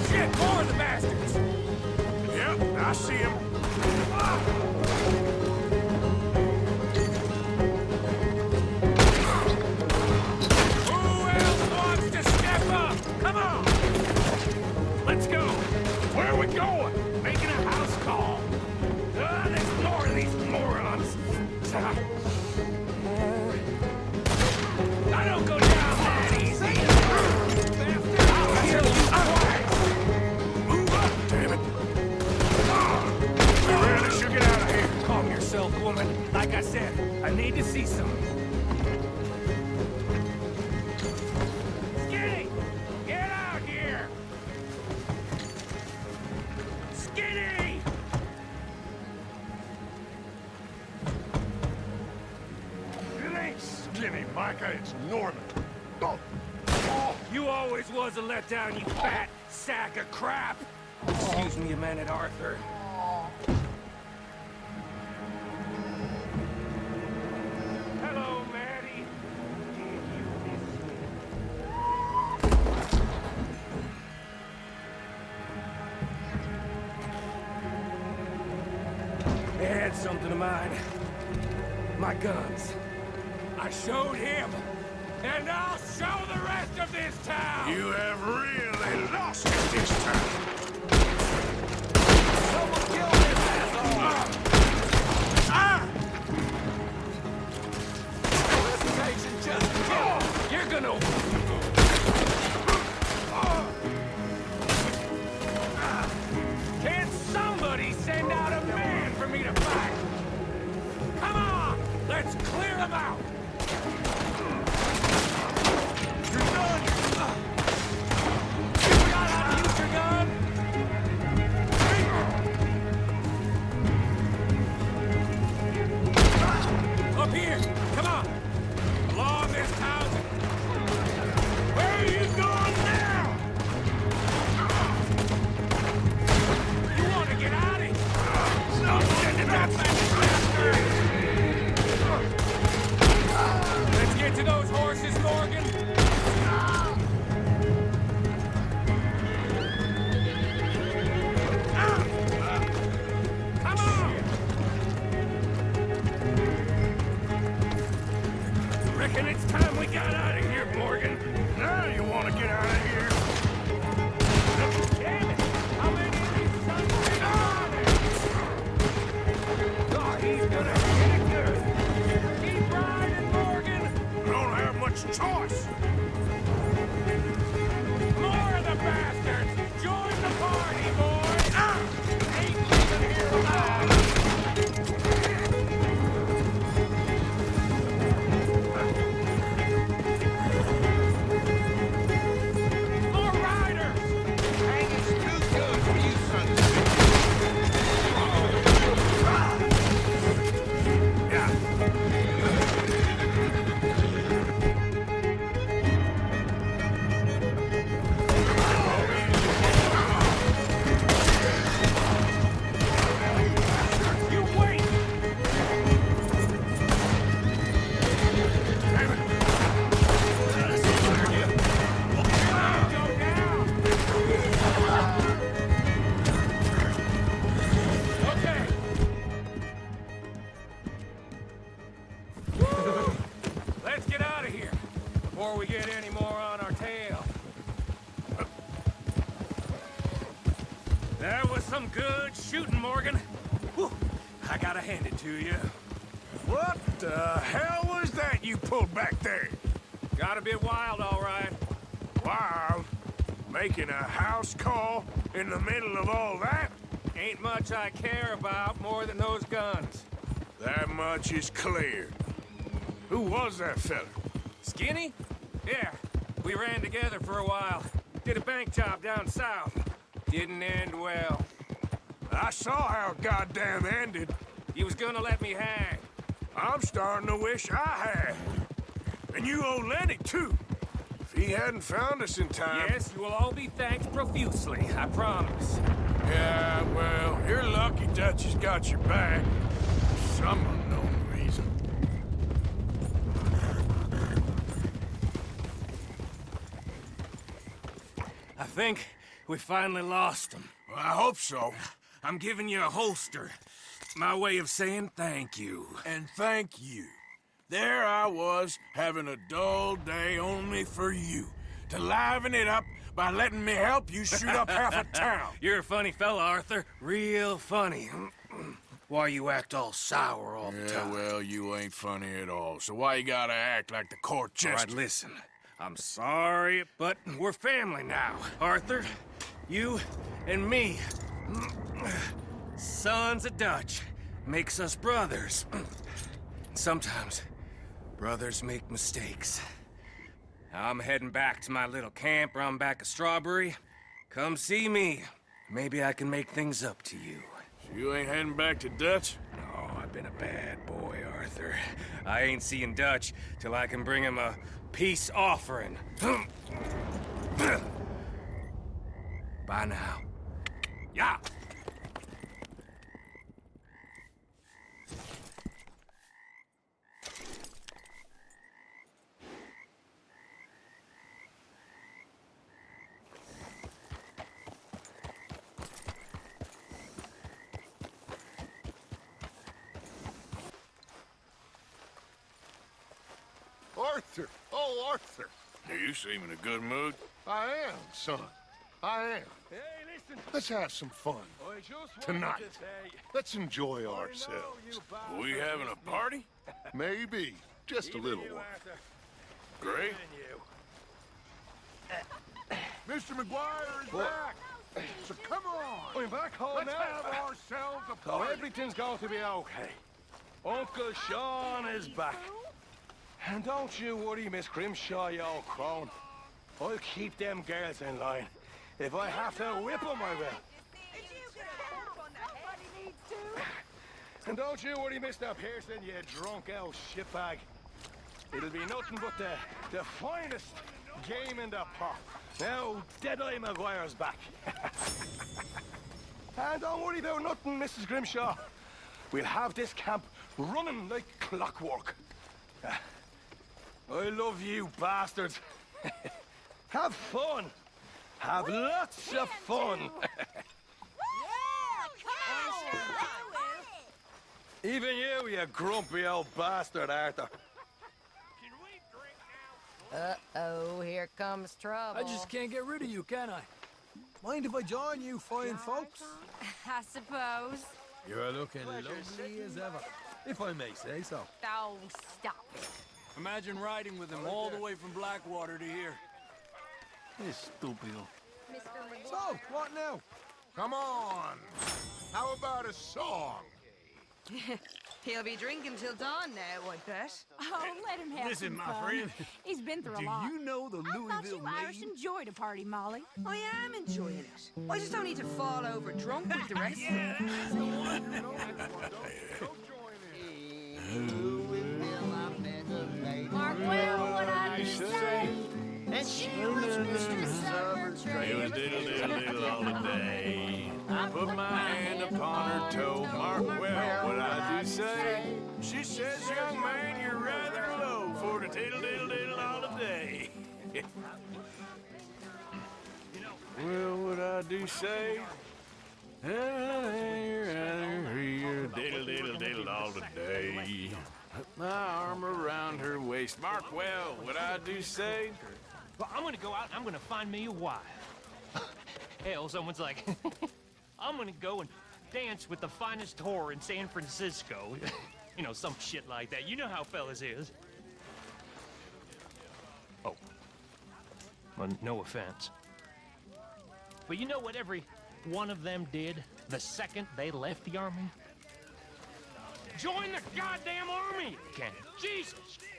[SPEAKER 6] Shit, more of the bastards!
[SPEAKER 2] Yep, I see him.
[SPEAKER 6] Who else wants to step up? Come on! Let's go!
[SPEAKER 2] Where are we going?
[SPEAKER 6] Making a house call. There's more of these morons. I don't go down that easy. I'll kill you twice.
[SPEAKER 2] Move up, damn it. We really should get out of here.
[SPEAKER 6] Calm yourself, woman. Like I said, I need to see some. Skinny! Get out here! Skinny!
[SPEAKER 13] Jimmy, Micah, it's Norman. Oh.
[SPEAKER 6] You always was a letdown, you fat sack of crap. Excuse me a minute, Arthur. Hello, Maddie. They had something of mine. My guns. I showed him. And I'll show the rest of this town!
[SPEAKER 2] You have really lost it this time.
[SPEAKER 6] Someone kill this asshole! Reputation just killed! You're gonna... Can somebody send out a man for me to fight? Come on! Let's clear them out! Up here! Come on! Along this house! Where are you going now? You want to get out of here? Stop sending that bastard! Let's get to those horses, Morgan! Come on! Reckon it's time we got out of here, Morgan.
[SPEAKER 2] Now you want to get out of here?
[SPEAKER 6] Damn it! How many of these sons of bitches are there? Oh, he's gonna get it good. Keep riding, Morgan.
[SPEAKER 2] We don't have much choice.
[SPEAKER 6] More of the bastards. Join the party, boys. Ain't leaving here alive. More riders! Hanging's too good for you sons of
[SPEAKER 2] Yeah.
[SPEAKER 6] You wait! Go down! Okay. Let's get out of here before we get any more on our tail. That was some good shooting, Morgan. Whew. I gotta hand it to you.
[SPEAKER 2] What the hell was that you pulled back there?
[SPEAKER 6] Got a bit wild, all right.
[SPEAKER 2] Wild? Making a house call in the middle of all that?
[SPEAKER 6] Ain't much I care about more than those guns.
[SPEAKER 2] That much is clear. Who was that fella?
[SPEAKER 6] Skinny? Yeah, we ran together for a while. Did a bank job down south. Didn't end well.
[SPEAKER 2] I saw how it goddamn ended.
[SPEAKER 6] He was gonna let me hang.
[SPEAKER 2] I'm starting to wish I had. And you owe Lenny, too. If he hadn't found us in time...
[SPEAKER 6] Yes, you will all be thanked profusely, I promise.
[SPEAKER 2] Yeah, well, you're lucky Dutch has got your back. For some unknown reason.
[SPEAKER 6] I think we finally lost him.
[SPEAKER 2] Well, I hope so.
[SPEAKER 6] I'm giving you a holster. My way of saying thank you.
[SPEAKER 2] And thank you. There I was, having a dull day only for you. To liven it up by letting me help you shoot up half a town.
[SPEAKER 6] You're a funny fella, Arthur. Real funny. Why you act all sour all the time?
[SPEAKER 2] Yeah, well, you ain't funny at all. So why you gotta act like the court jester?
[SPEAKER 6] All right, listen. I'm sorry, but we're family now. Arthur, you and me. Sons of Dutch makes us brothers. Sometimes brothers make mistakes. I'm heading back to my little camp around back of Strawberry. Come see me. Maybe I can make things up to you.
[SPEAKER 2] So you ain't heading back to Dutch?
[SPEAKER 6] No, I
[SPEAKER 15] been a bad boy, Arthur. I ain't seeing Dutch till I can bring him a peace offering. Bye now. Yeah.
[SPEAKER 1] Arthur! Oh, Arthur!
[SPEAKER 2] You seem in a good mood.
[SPEAKER 1] I am, son. I am.
[SPEAKER 13] Hey, listen.
[SPEAKER 1] Let's have some fun.
[SPEAKER 13] I just wanted
[SPEAKER 1] Tonight.
[SPEAKER 13] to say,
[SPEAKER 1] Let's enjoy
[SPEAKER 13] I know
[SPEAKER 1] ourselves.
[SPEAKER 13] you
[SPEAKER 2] Are we having a party?
[SPEAKER 1] Maybe. Just a
[SPEAKER 13] Even
[SPEAKER 1] little
[SPEAKER 13] you,
[SPEAKER 1] one.
[SPEAKER 13] Arthur.
[SPEAKER 2] Great.
[SPEAKER 13] Even you.
[SPEAKER 1] Mr. McGuire is back! So come on!
[SPEAKER 13] I'm back home
[SPEAKER 1] Let's
[SPEAKER 13] now.
[SPEAKER 1] have ourselves a
[SPEAKER 13] So
[SPEAKER 1] party!
[SPEAKER 13] everything's going to be okay. Uncle Sean is back. And don't you worry, Miss Grimshaw, you old crone. I'll keep them girls in line. If I have to whip them, I will. And don't you worry, Mr. Pearson, you drunk old shitbag. It'll be nothing but the finest game in the pot. Now, Deadeye McGuire's back. And don't worry about nothing, Mrs. Grimshaw. We'll have this camp running like clockwork. I love you, bastards. Have fun. Have lots of fun. Even you grumpy old bastard, Arthur.
[SPEAKER 10] Uh-oh, here comes trouble.
[SPEAKER 4] I just can't get rid of you, can I? Mind if I join you fine folks?
[SPEAKER 3] I suppose.
[SPEAKER 13] You're looking lovely as ever, if I may say so.
[SPEAKER 10] Oh, stop it.
[SPEAKER 4] Imagine riding with him all the way from Blackwater to here.
[SPEAKER 13] Estúpido.
[SPEAKER 1] So, what now? Come on! How about a song?
[SPEAKER 3] He'll be drinking till dawn now, I bet.
[SPEAKER 16] Oh, let him have
[SPEAKER 9] Listen,
[SPEAKER 16] some
[SPEAKER 9] my
[SPEAKER 16] fun.
[SPEAKER 9] friend,
[SPEAKER 16] He's been through
[SPEAKER 9] do
[SPEAKER 16] a lot.
[SPEAKER 9] you know the
[SPEAKER 16] I thought
[SPEAKER 9] Louisville
[SPEAKER 16] you Irish
[SPEAKER 9] maid?
[SPEAKER 16] enjoyed a party, Molly.
[SPEAKER 3] I am enjoying it. I just don't need to fall over drunk with the rest of them.
[SPEAKER 10] Mark, well, what I just say.
[SPEAKER 12] And she was mistress of her trade.
[SPEAKER 2] It was diddle diddle diddle all the day. Put my hand upon her toe. Mark well what I do say. She says, young man, you're rather low for the diddle diddle diddle all the day. Well, what I do say? Diddle diddle diddle all the day. Put my arm around her waist. Mark well what I do say.
[SPEAKER 6] Well, I'm gonna go out and I'm gonna find me a wife. Hell, someone's like, I'm gonna go and dance with the finest whore in San Francisco. You know, some shit like that. You know how fellas is. Oh. Well, no offense. But you know what every one of them did the second they left the army? Join the goddamn army again. Jesus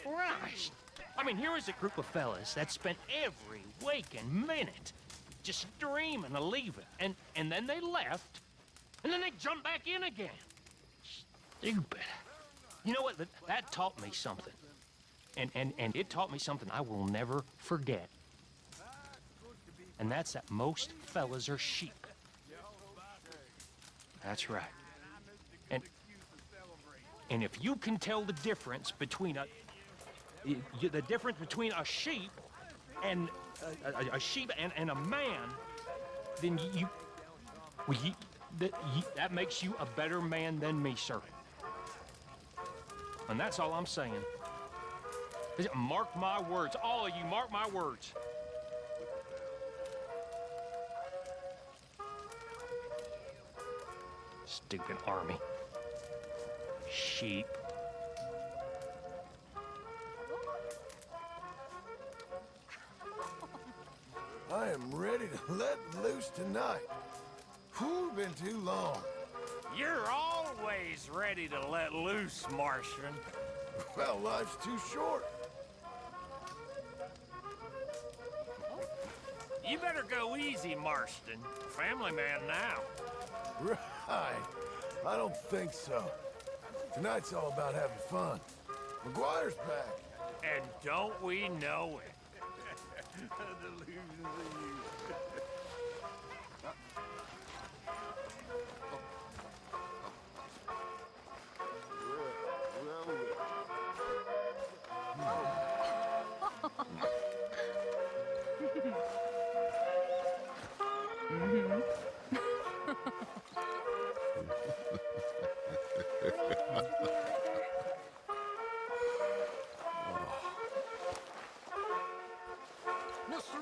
[SPEAKER 6] Christ. I mean, here is a group of fellas that spent every waking minute just dreaming of leaving. And then they left, and then they jumped back in again. Stupid. You know what? That taught me something. And it taught me something I will never forget. And that's that most fellas are sheep. That's right. And if you can tell the difference between a sheep and a sheep and a man, then that makes you a better man than me, sir. And that's all I'm saying. Mark my words, all of you, mark my words. Stupid army. Sheep.
[SPEAKER 13] I am ready to let loose tonight. Whew, been too long.
[SPEAKER 9] You're always ready to let loose, Martian.
[SPEAKER 13] Well, life's too short.
[SPEAKER 9] You better go easy, Marston. Family man now.
[SPEAKER 13] Right. I don't think so. Tonight's all about having fun. McGuire's back.
[SPEAKER 9] And don't we know it?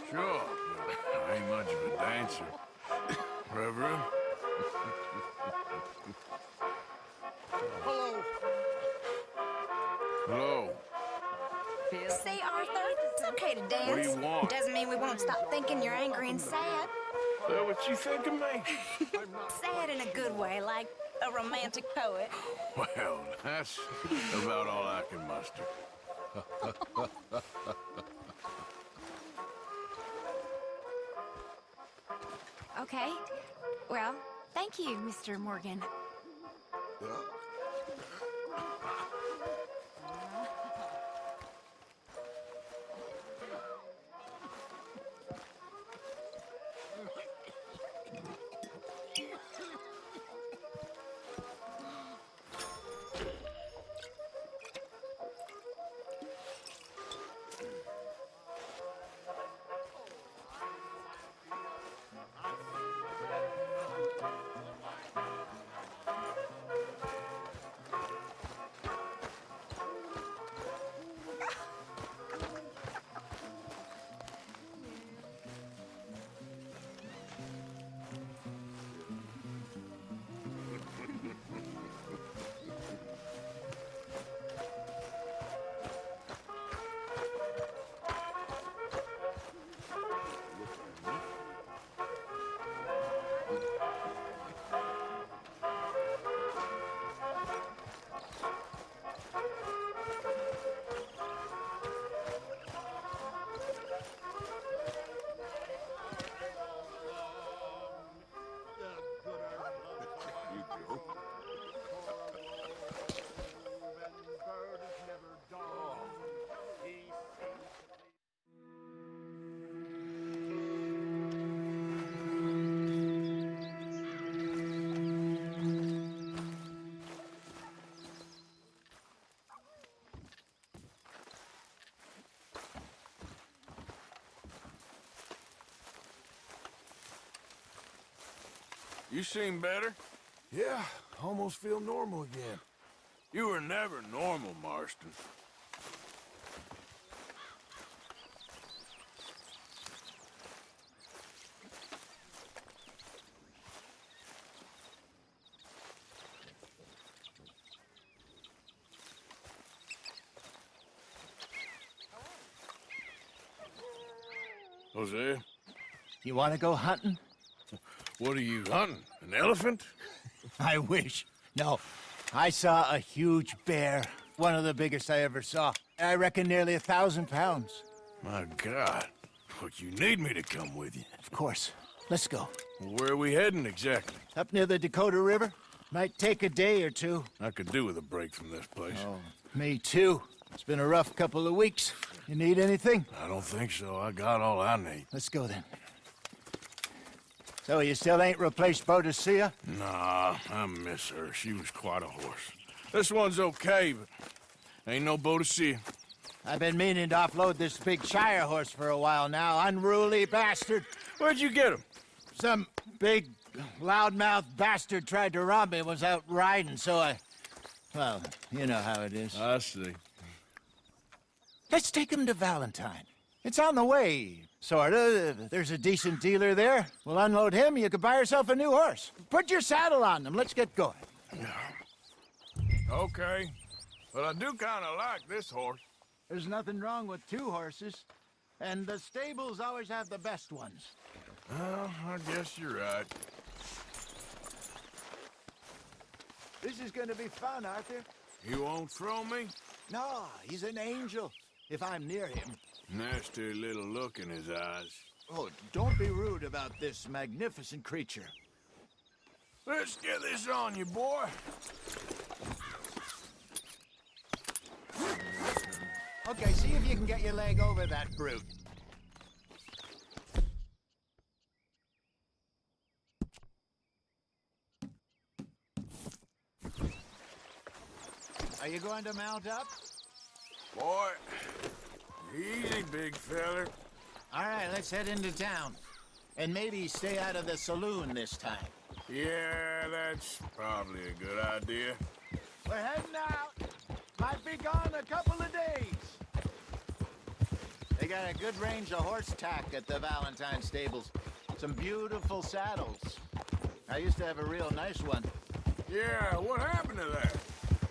[SPEAKER 2] Sure, but I ain't much of a dancer. Reverend?
[SPEAKER 5] Hello.
[SPEAKER 2] Hello.
[SPEAKER 10] See, Arthur, it's okay to dance.
[SPEAKER 2] What do you want?
[SPEAKER 10] Doesn't mean we won't stop thinking you're angry and sad.
[SPEAKER 2] Is that what you think of me?
[SPEAKER 10] Sad in a good way, like a romantic poet.
[SPEAKER 2] Well, that's about all I can muster.
[SPEAKER 16] Okay. Well, thank you, Mr. Morgan.
[SPEAKER 2] You seem better.
[SPEAKER 13] Yeah, almost feel normal again.
[SPEAKER 2] You were never normal, Marston. Jose?
[SPEAKER 8] You want to go hunting?
[SPEAKER 2] What are you hunting? An elephant?
[SPEAKER 8] I wish. No. I saw a huge bear. One of the biggest I ever saw. I reckon nearly 1,000 pounds.
[SPEAKER 2] My God. But you need me to come with you.
[SPEAKER 8] Of course. Let's go.
[SPEAKER 2] Where are we heading exactly?
[SPEAKER 8] Up near the Dakota River. Might take a day or two.
[SPEAKER 2] I could do with a break from this place.
[SPEAKER 8] Oh, me too. It's been a rough couple of weeks. You need anything?
[SPEAKER 2] I don't think so. I got all I need.
[SPEAKER 8] Let's go then. So you still ain't replaced Boadicea?
[SPEAKER 2] Nah, I miss her. She was quite a horse. This one's okay, but ain't no Boadicea.
[SPEAKER 8] I've been meaning to offload this big Shire horse for a while now. Unruly bastard.
[SPEAKER 2] Where'd you get him?
[SPEAKER 8] Some big, loudmouth bastard tried to rob me, was out riding, so I... Well, you know how it is.
[SPEAKER 2] I see.
[SPEAKER 8] Let's take him to Valentine. It's on the way, sorta. There's a decent dealer there. We'll unload him, you could buy yourself a new horse. Put your saddle on them, let's get going.
[SPEAKER 2] Okay. But I do kind of like this horse.
[SPEAKER 8] There's nothing wrong with two horses. And the stables always have the best ones.
[SPEAKER 2] Well, I guess you're right.
[SPEAKER 8] This is gonna be fun, Arthur.
[SPEAKER 2] You won't throw me?
[SPEAKER 8] No, he's an angel. If I'm near him.
[SPEAKER 2] Nasty little look in his eyes.
[SPEAKER 8] Oh, don't be rude about this magnificent creature.
[SPEAKER 2] Let's get this on you, boy.
[SPEAKER 8] Okay, see if you can get your leg over that brute. Are you going to mount up?
[SPEAKER 2] Boy, easy, big feller.
[SPEAKER 8] All right, let's head into town. And maybe stay out of the saloon this time.
[SPEAKER 2] Yeah, that's probably a good idea.
[SPEAKER 8] We're heading out. Might be gone a couple of days. They got a good range of horse tack at the Valentine stables. Some beautiful saddles. I used to have a real nice one.
[SPEAKER 2] Yeah, what happened to that?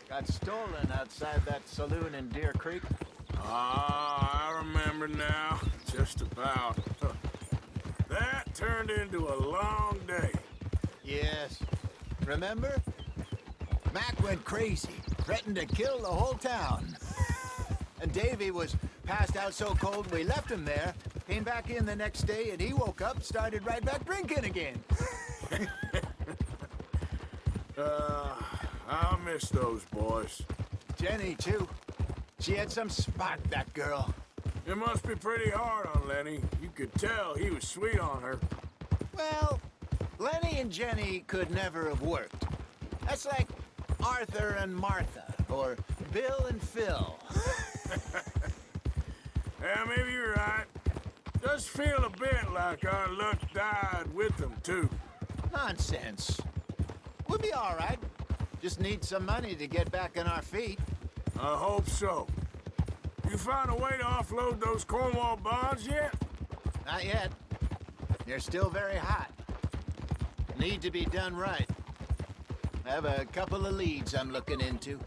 [SPEAKER 8] Got stolen outside that saloon in Deer Creek.
[SPEAKER 2] Ah, I remember now. Just about. That turned into a long day.
[SPEAKER 8] Yes. Remember? Mac went crazy, threatened to kill the whole town. And Davy was passed out so cold we left him there, came back in the next day, and he woke up, started right back drinking again.
[SPEAKER 2] I'll miss those boys.
[SPEAKER 8] Jenny, too. She had some spark, that girl.
[SPEAKER 2] It must be pretty hard on Lenny. You could tell he was sweet on her.
[SPEAKER 8] Well, Lenny and Jenny could never have worked. That's like Arthur and Martha, or Bill and Phil.
[SPEAKER 2] Yeah, maybe you're right. Does feel a bit like our luck died with them, too.
[SPEAKER 8] Nonsense. We'll be all right. Just need some money to get back on our feet.
[SPEAKER 2] I hope so. You found a way to offload those Cornwall bonds yet?
[SPEAKER 8] Not yet. They're still very hot. Need to be done right. I have a couple of leads I'm looking into.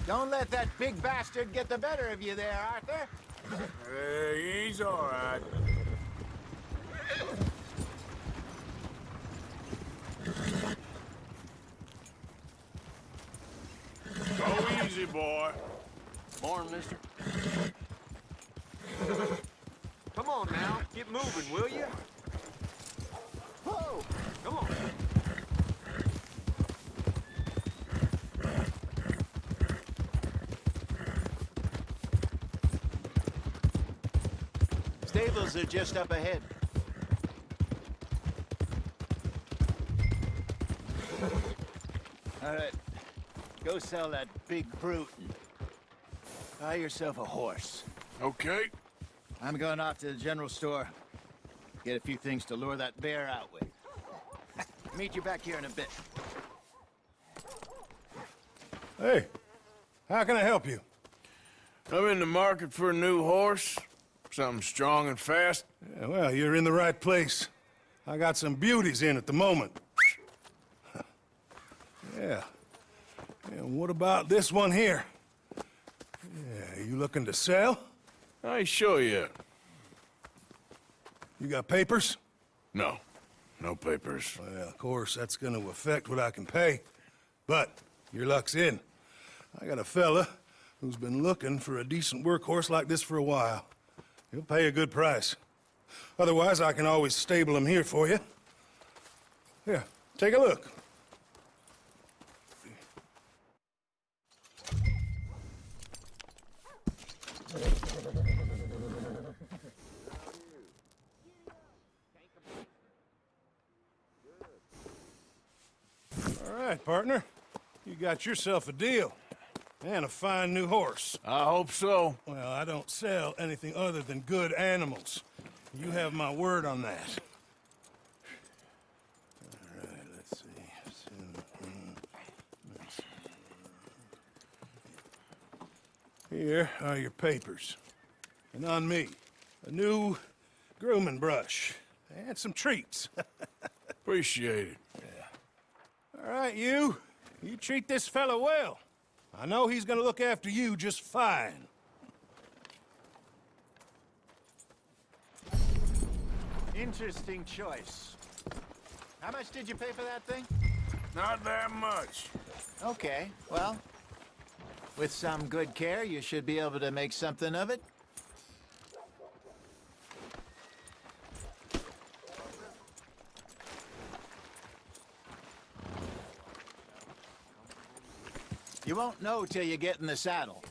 [SPEAKER 8] Don't let that big bastard get the better of you there, Arthur.
[SPEAKER 2] He's all right. Go easy, boy.
[SPEAKER 9] Morning, mister. Come on now, get moving, will you? Whoa! Come on.
[SPEAKER 8] Stables are just up ahead. All right, go sell that big brute and buy yourself a horse.
[SPEAKER 2] Okay.
[SPEAKER 8] I'm going off to the general store. Get a few things to lure that bear out with. Meet you back here in a bit.
[SPEAKER 14] Hey, how can I help you?
[SPEAKER 2] I'm in the market for a new horse. Something strong and fast.
[SPEAKER 14] Yeah, well, you're in the right place. I got some beauties in at the moment. Yeah. And what about this one here? Yeah, you looking to sell?
[SPEAKER 2] I ain't sure yet.
[SPEAKER 14] You got papers?
[SPEAKER 2] No. No papers.
[SPEAKER 14] Well, of course, that's gonna affect what I can pay. But your luck's in. I got a fella who's been looking for a decent workhorse like this for a while. He'll pay a good price. Otherwise, I can always stable him here for you. Here, take a look. All right, partner. You got yourself a deal. And a fine new horse.
[SPEAKER 2] I hope so.
[SPEAKER 14] Well, I don't sell anything other than good animals. You have my word on that. All right, let's see. Here are your papers. And on me, a new grooming brush. And some treats.
[SPEAKER 2] Appreciate it.
[SPEAKER 14] Yeah. All right, you. You treat this fella well. I know he's gonna look after you just fine.
[SPEAKER 8] Interesting choice. How much did you pay for that thing?
[SPEAKER 2] Not that much.
[SPEAKER 8] Okay, well, with some good care, you should be able to make something of it. You won't know till you get in the saddle.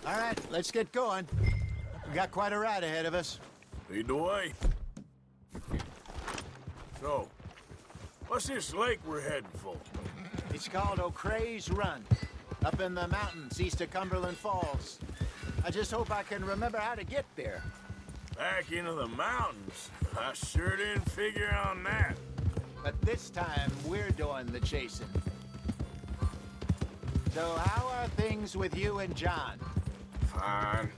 [SPEAKER 8] All right, let's get going. We got quite a ride ahead of us.
[SPEAKER 2] Lead the way. So, what's this lake we're heading for?
[SPEAKER 8] It's called O'Creagh's Run, up in the mountains east of Cumberland Falls. I just hope I can remember how to get there.
[SPEAKER 2] Back into the mountains? I sure didn't figure on that.
[SPEAKER 8] But this time, we're doing the chasing. So how are things with you and John?
[SPEAKER 2] Fine.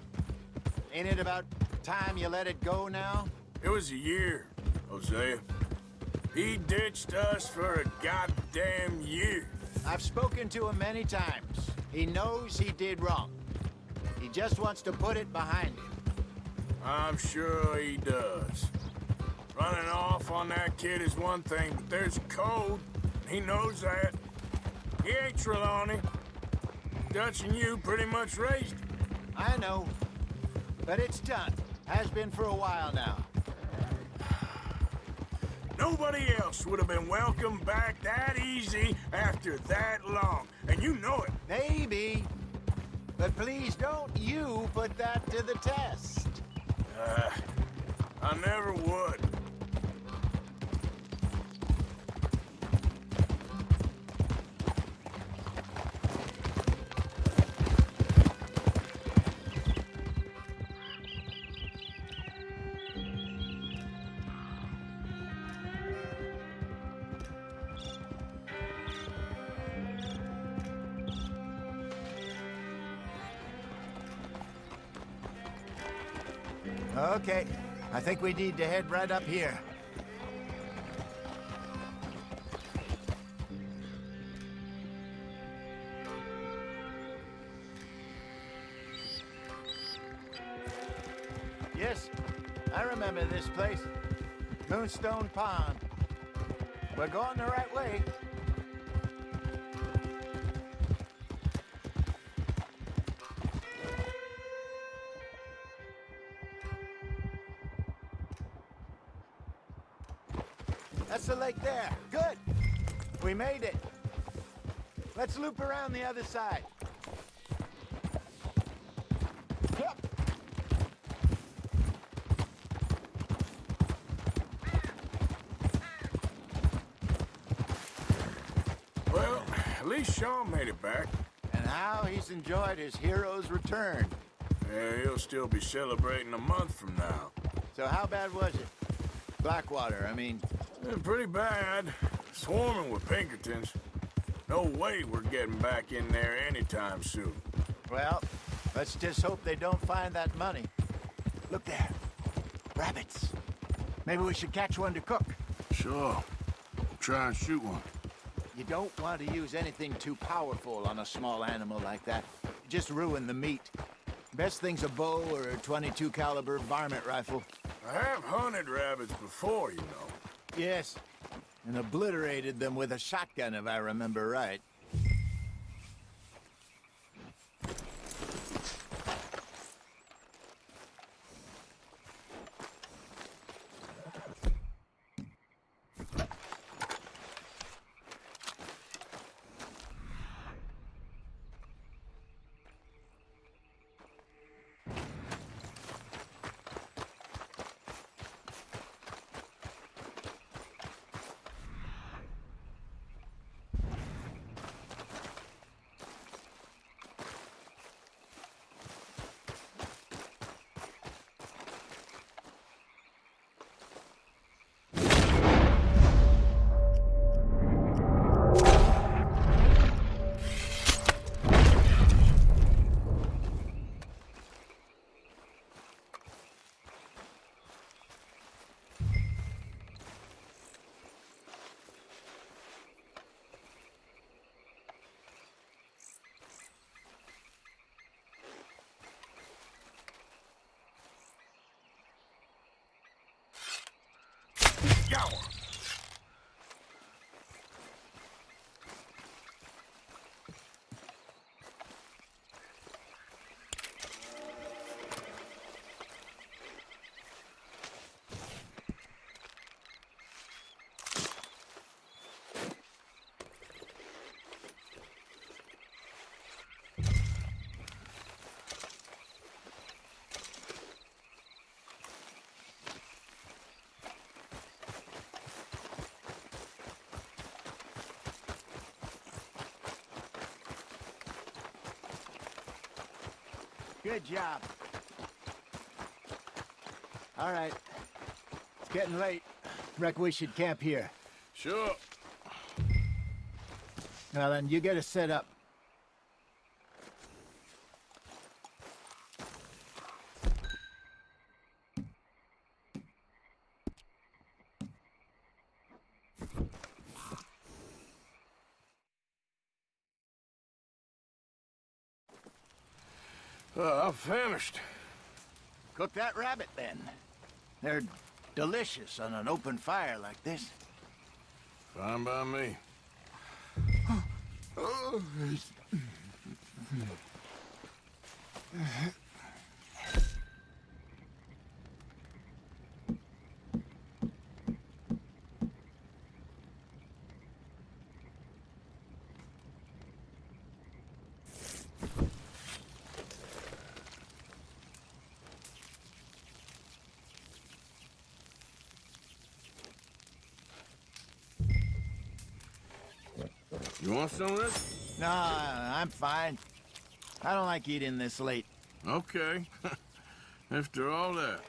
[SPEAKER 8] Ain't it about time you let it go now?
[SPEAKER 2] It was a year, Hosea. He ditched us for a goddamn year.
[SPEAKER 8] I've spoken to him many times. He knows he did wrong. He just wants to put it behind him.
[SPEAKER 2] I'm sure he does. Running off on that kid is one thing, but there's a code. He knows that. He ain't Trelawney. Dutch and you pretty much raised him.
[SPEAKER 8] I know. But it's done. Has been for a while now.
[SPEAKER 2] Nobody else would have been welcomed back that easy after that long. And you know it.
[SPEAKER 8] Maybe. But please don't you put that to the test.
[SPEAKER 2] I never would.
[SPEAKER 8] Okay, I think we need to head right up here. Yes, I remember this place. Moonstone Pond. We're going the right way. That's the lake there. Good. We made it. Let's loop around the other side. Yep.
[SPEAKER 2] Well, at least Sean made it back.
[SPEAKER 8] And how he's enjoyed his hero's return.
[SPEAKER 2] Yeah, he'll still be celebrating a month from now.
[SPEAKER 8] So how bad was it? Blackwater, I mean.
[SPEAKER 2] Pretty bad. Swarming with Pinkertons. No way we're getting back in there anytime soon.
[SPEAKER 8] Well, let's just hope they don't find that money. Look there. Rabbits. Maybe we should catch one to cook.
[SPEAKER 2] Sure. Try and shoot one.
[SPEAKER 8] You don't want to use anything too powerful on a small animal like that. Just ruin the meat. Best thing's a bow or a .22 caliber varmint rifle.
[SPEAKER 2] I have hunted rabbits before, you know.
[SPEAKER 8] Yes, and obliterated them with a shotgun, if I remember right. Good job. All right. It's getting late. Reckon we should camp here.
[SPEAKER 2] Sure.
[SPEAKER 8] Well, then, you get us set up.
[SPEAKER 2] I'm famished.
[SPEAKER 8] Cook that rabbit, then. They're delicious on an open fire like this.
[SPEAKER 2] Fine by me. You want some of this?
[SPEAKER 8] No, I'm fine. I don't like eating this late.
[SPEAKER 2] Okay. After all that.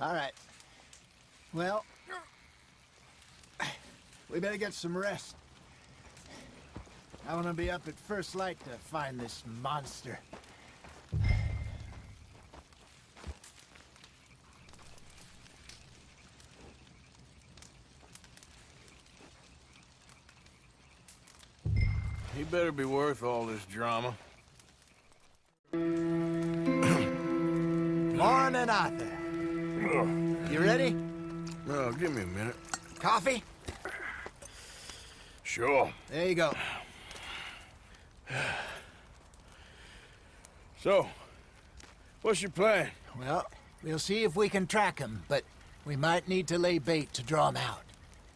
[SPEAKER 8] All right. Well, we better get some rest. I want to be up at first light to find this monster.
[SPEAKER 2] He better be worth all this drama.
[SPEAKER 8] Morning, Arthur. You ready?
[SPEAKER 2] Well, give me a minute.
[SPEAKER 8] Coffee?
[SPEAKER 2] Sure.
[SPEAKER 8] There you go.
[SPEAKER 2] So, what's your plan?
[SPEAKER 8] Well, we'll see if we can track him, but we might need to lay bait to draw him out.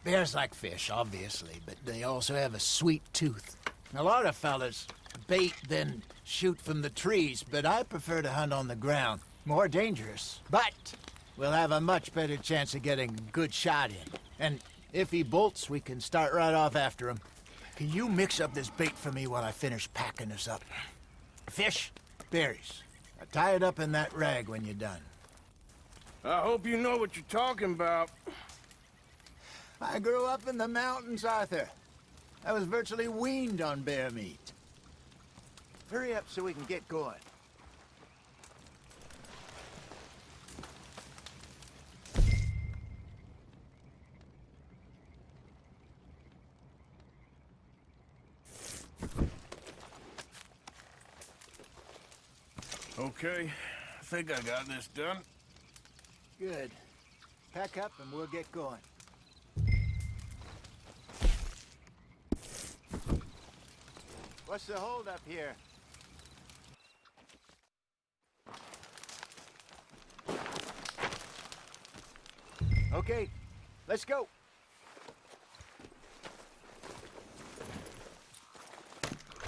[SPEAKER 8] Bears like fish, obviously, but they also have a sweet tooth. A lot of fellas bait, then shoot from the trees, but I prefer to hunt on the ground. More dangerous, but we'll have a much better chance of getting a good shot in. And if he bolts, we can start right off after him. Can you mix up this bait for me while I finish packing this up? Fish, berries. Tie it up in that rag when you're done.
[SPEAKER 2] I hope you know what you're talking about.
[SPEAKER 8] I grew up in the mountains, Arthur. I was virtually weaned on bear meat. Hurry up so we can get going.
[SPEAKER 2] Okay, I think I got this done.
[SPEAKER 8] Good. Pack up and we'll get going. What's the holdup here? Okay, let's go.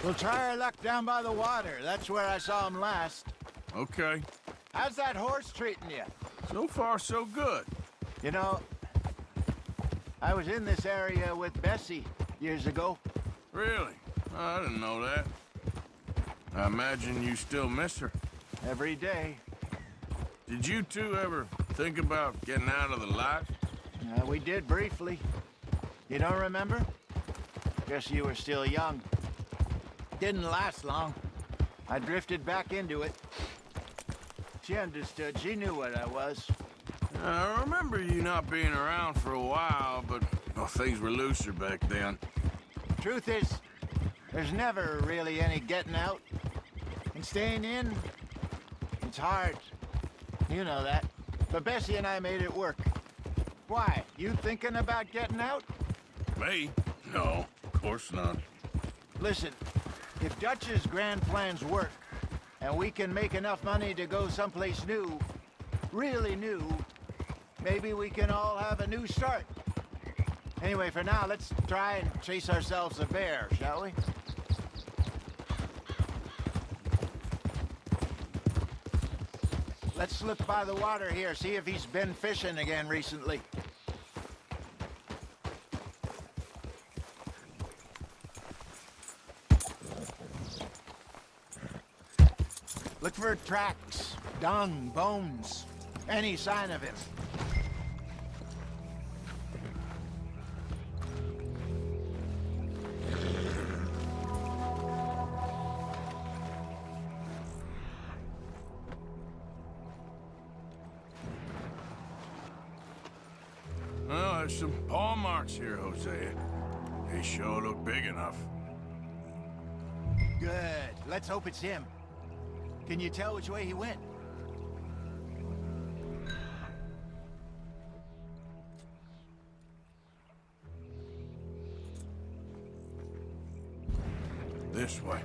[SPEAKER 8] We'll try our luck down by the water. That's where I saw him last.
[SPEAKER 2] Okay.
[SPEAKER 8] How's that horse treating you?
[SPEAKER 2] So far, so good.
[SPEAKER 8] You know, I was in this area with Bessie years ago.
[SPEAKER 2] Really? I didn't know that. I imagine you still miss her.
[SPEAKER 8] Every day.
[SPEAKER 2] Did you two ever think about getting out of the life?
[SPEAKER 8] We did briefly. You don't remember? Guess you were still young. Didn't last long. I drifted back into it. She understood. She knew what I was.
[SPEAKER 2] I remember you not being around for a while, but well, things were looser back then.
[SPEAKER 8] Truth is, there's never really any getting out. And staying in, it's hard. You know that. But Bessie and I made it work. Why? You thinking about getting out?
[SPEAKER 2] Me? No, of course not.
[SPEAKER 8] Listen, if Dutch's grand plans work, and we can make enough money to go someplace new, really new, maybe we can all have a new start. Anyway, for now, let's try and chase ourselves a bear, shall we? Let's slip by the water here, see if he's been fishing again recently. Look for tracks, dung, bones, any sign of him.
[SPEAKER 2] Well, there's some paw marks here, Hosea. They sure look big enough.
[SPEAKER 8] Good. Let's hope it's him. Can you tell which way he went?
[SPEAKER 2] This way.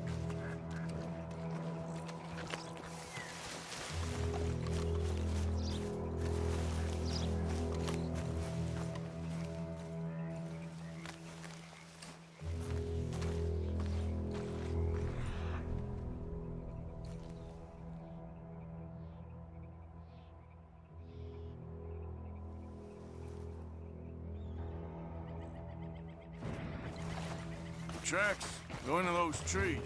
[SPEAKER 2] Tracks. Go into those trees.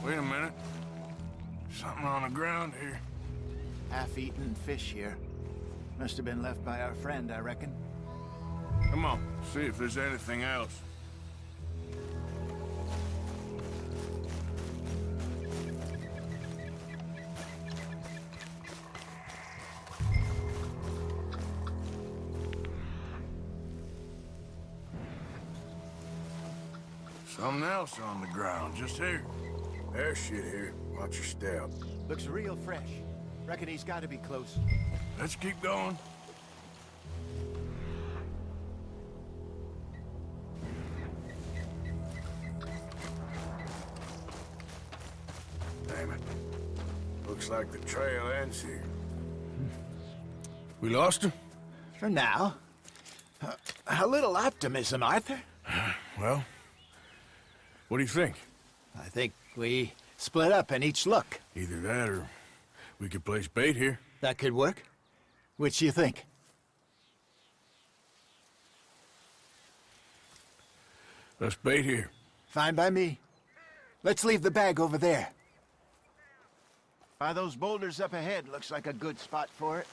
[SPEAKER 2] Wait a minute. Something on the ground here.
[SPEAKER 8] Half-eaten fish here. Must have been left by our friend, I reckon.
[SPEAKER 2] Come on, see if there's anything else. Something else on the ground, just here. There's shit here. Watch your step.
[SPEAKER 8] Looks real fresh. Reckon he's got to be close.
[SPEAKER 2] Let's keep going. Damn it. Looks like the trail ends here. We lost him?
[SPEAKER 8] For now. A little optimism, Arthur.
[SPEAKER 2] Well, what do you think?
[SPEAKER 8] I think we split up and each look.
[SPEAKER 2] Either that or we could place bait here.
[SPEAKER 8] That could work. Which you think?
[SPEAKER 2] Let's bait here.
[SPEAKER 8] Fine by me. Let's leave the bag over there. By those boulders up ahead, looks like a good spot for it.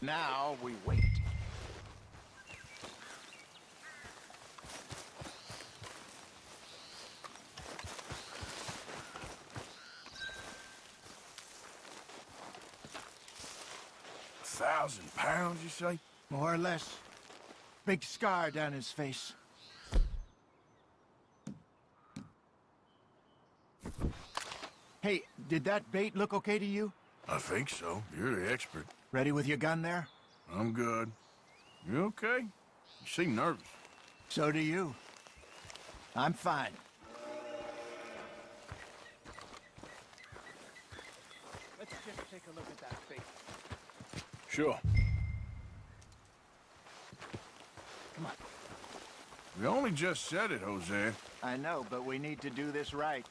[SPEAKER 8] Now we wait.
[SPEAKER 2] £1,000, you say?
[SPEAKER 8] More or less. Big scar down his face. Hey, did that bait look okay to you?
[SPEAKER 2] I think so. You're the expert.
[SPEAKER 8] Ready with your gun there?
[SPEAKER 2] I'm good. You okay? You seem nervous.
[SPEAKER 8] So do you. I'm fine. Let's just take a look at that bait.
[SPEAKER 2] Sure.
[SPEAKER 8] Come on.
[SPEAKER 2] We only just said it, Jose.
[SPEAKER 8] I know, but we need to do this right.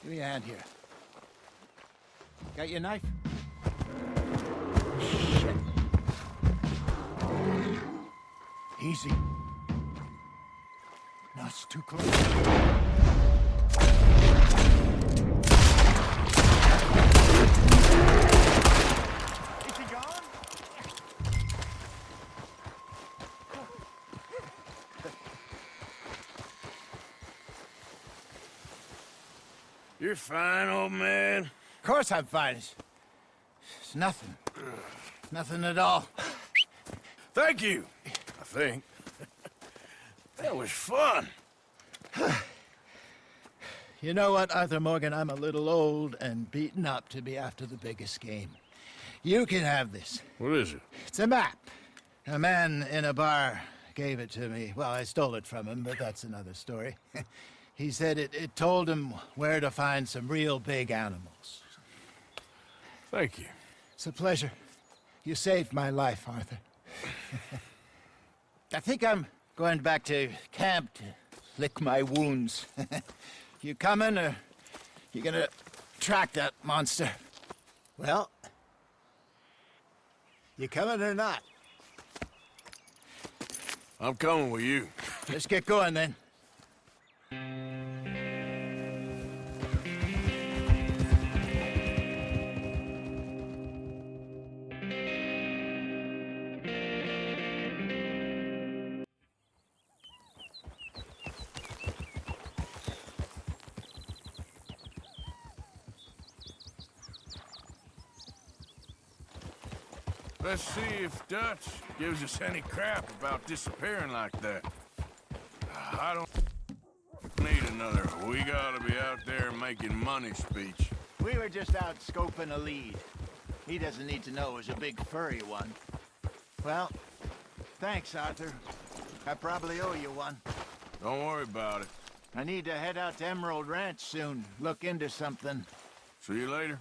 [SPEAKER 8] Give me a hand here. Got your knife? Shit. Easy. No, it's too close. Is he gone?
[SPEAKER 2] You're fine, old man.
[SPEAKER 8] Of course I'm fine. It's nothing. Nothing at all.
[SPEAKER 2] Thank you, I think. That was fun.
[SPEAKER 8] You know what, Arthur Morgan? I'm a little old and beaten up to be after the biggest game. You can have this.
[SPEAKER 2] What is it?
[SPEAKER 8] It's a map. A man in a bar gave it to me. Well, I stole it from him, but that's another story. He said it told him where to find some real big animals.
[SPEAKER 2] Thank you.
[SPEAKER 8] It's a pleasure. You saved my life, Arthur. I think I'm going back to camp to lick my wounds. You coming, or you gonna track that monster? Well, you coming or not?
[SPEAKER 2] I'm coming with you.
[SPEAKER 8] Let's get going, then.
[SPEAKER 2] Let's see if Dutch gives us any crap about disappearing like that. I don't need another "we gotta be out there making money" speech.
[SPEAKER 8] We were just out scoping a lead. He doesn't need to know it was a big furry one. Well, thanks, Arthur. I probably owe you one.
[SPEAKER 2] Don't worry about it.
[SPEAKER 8] I need to head out to Emerald Ranch soon. Look into something.
[SPEAKER 2] See you later.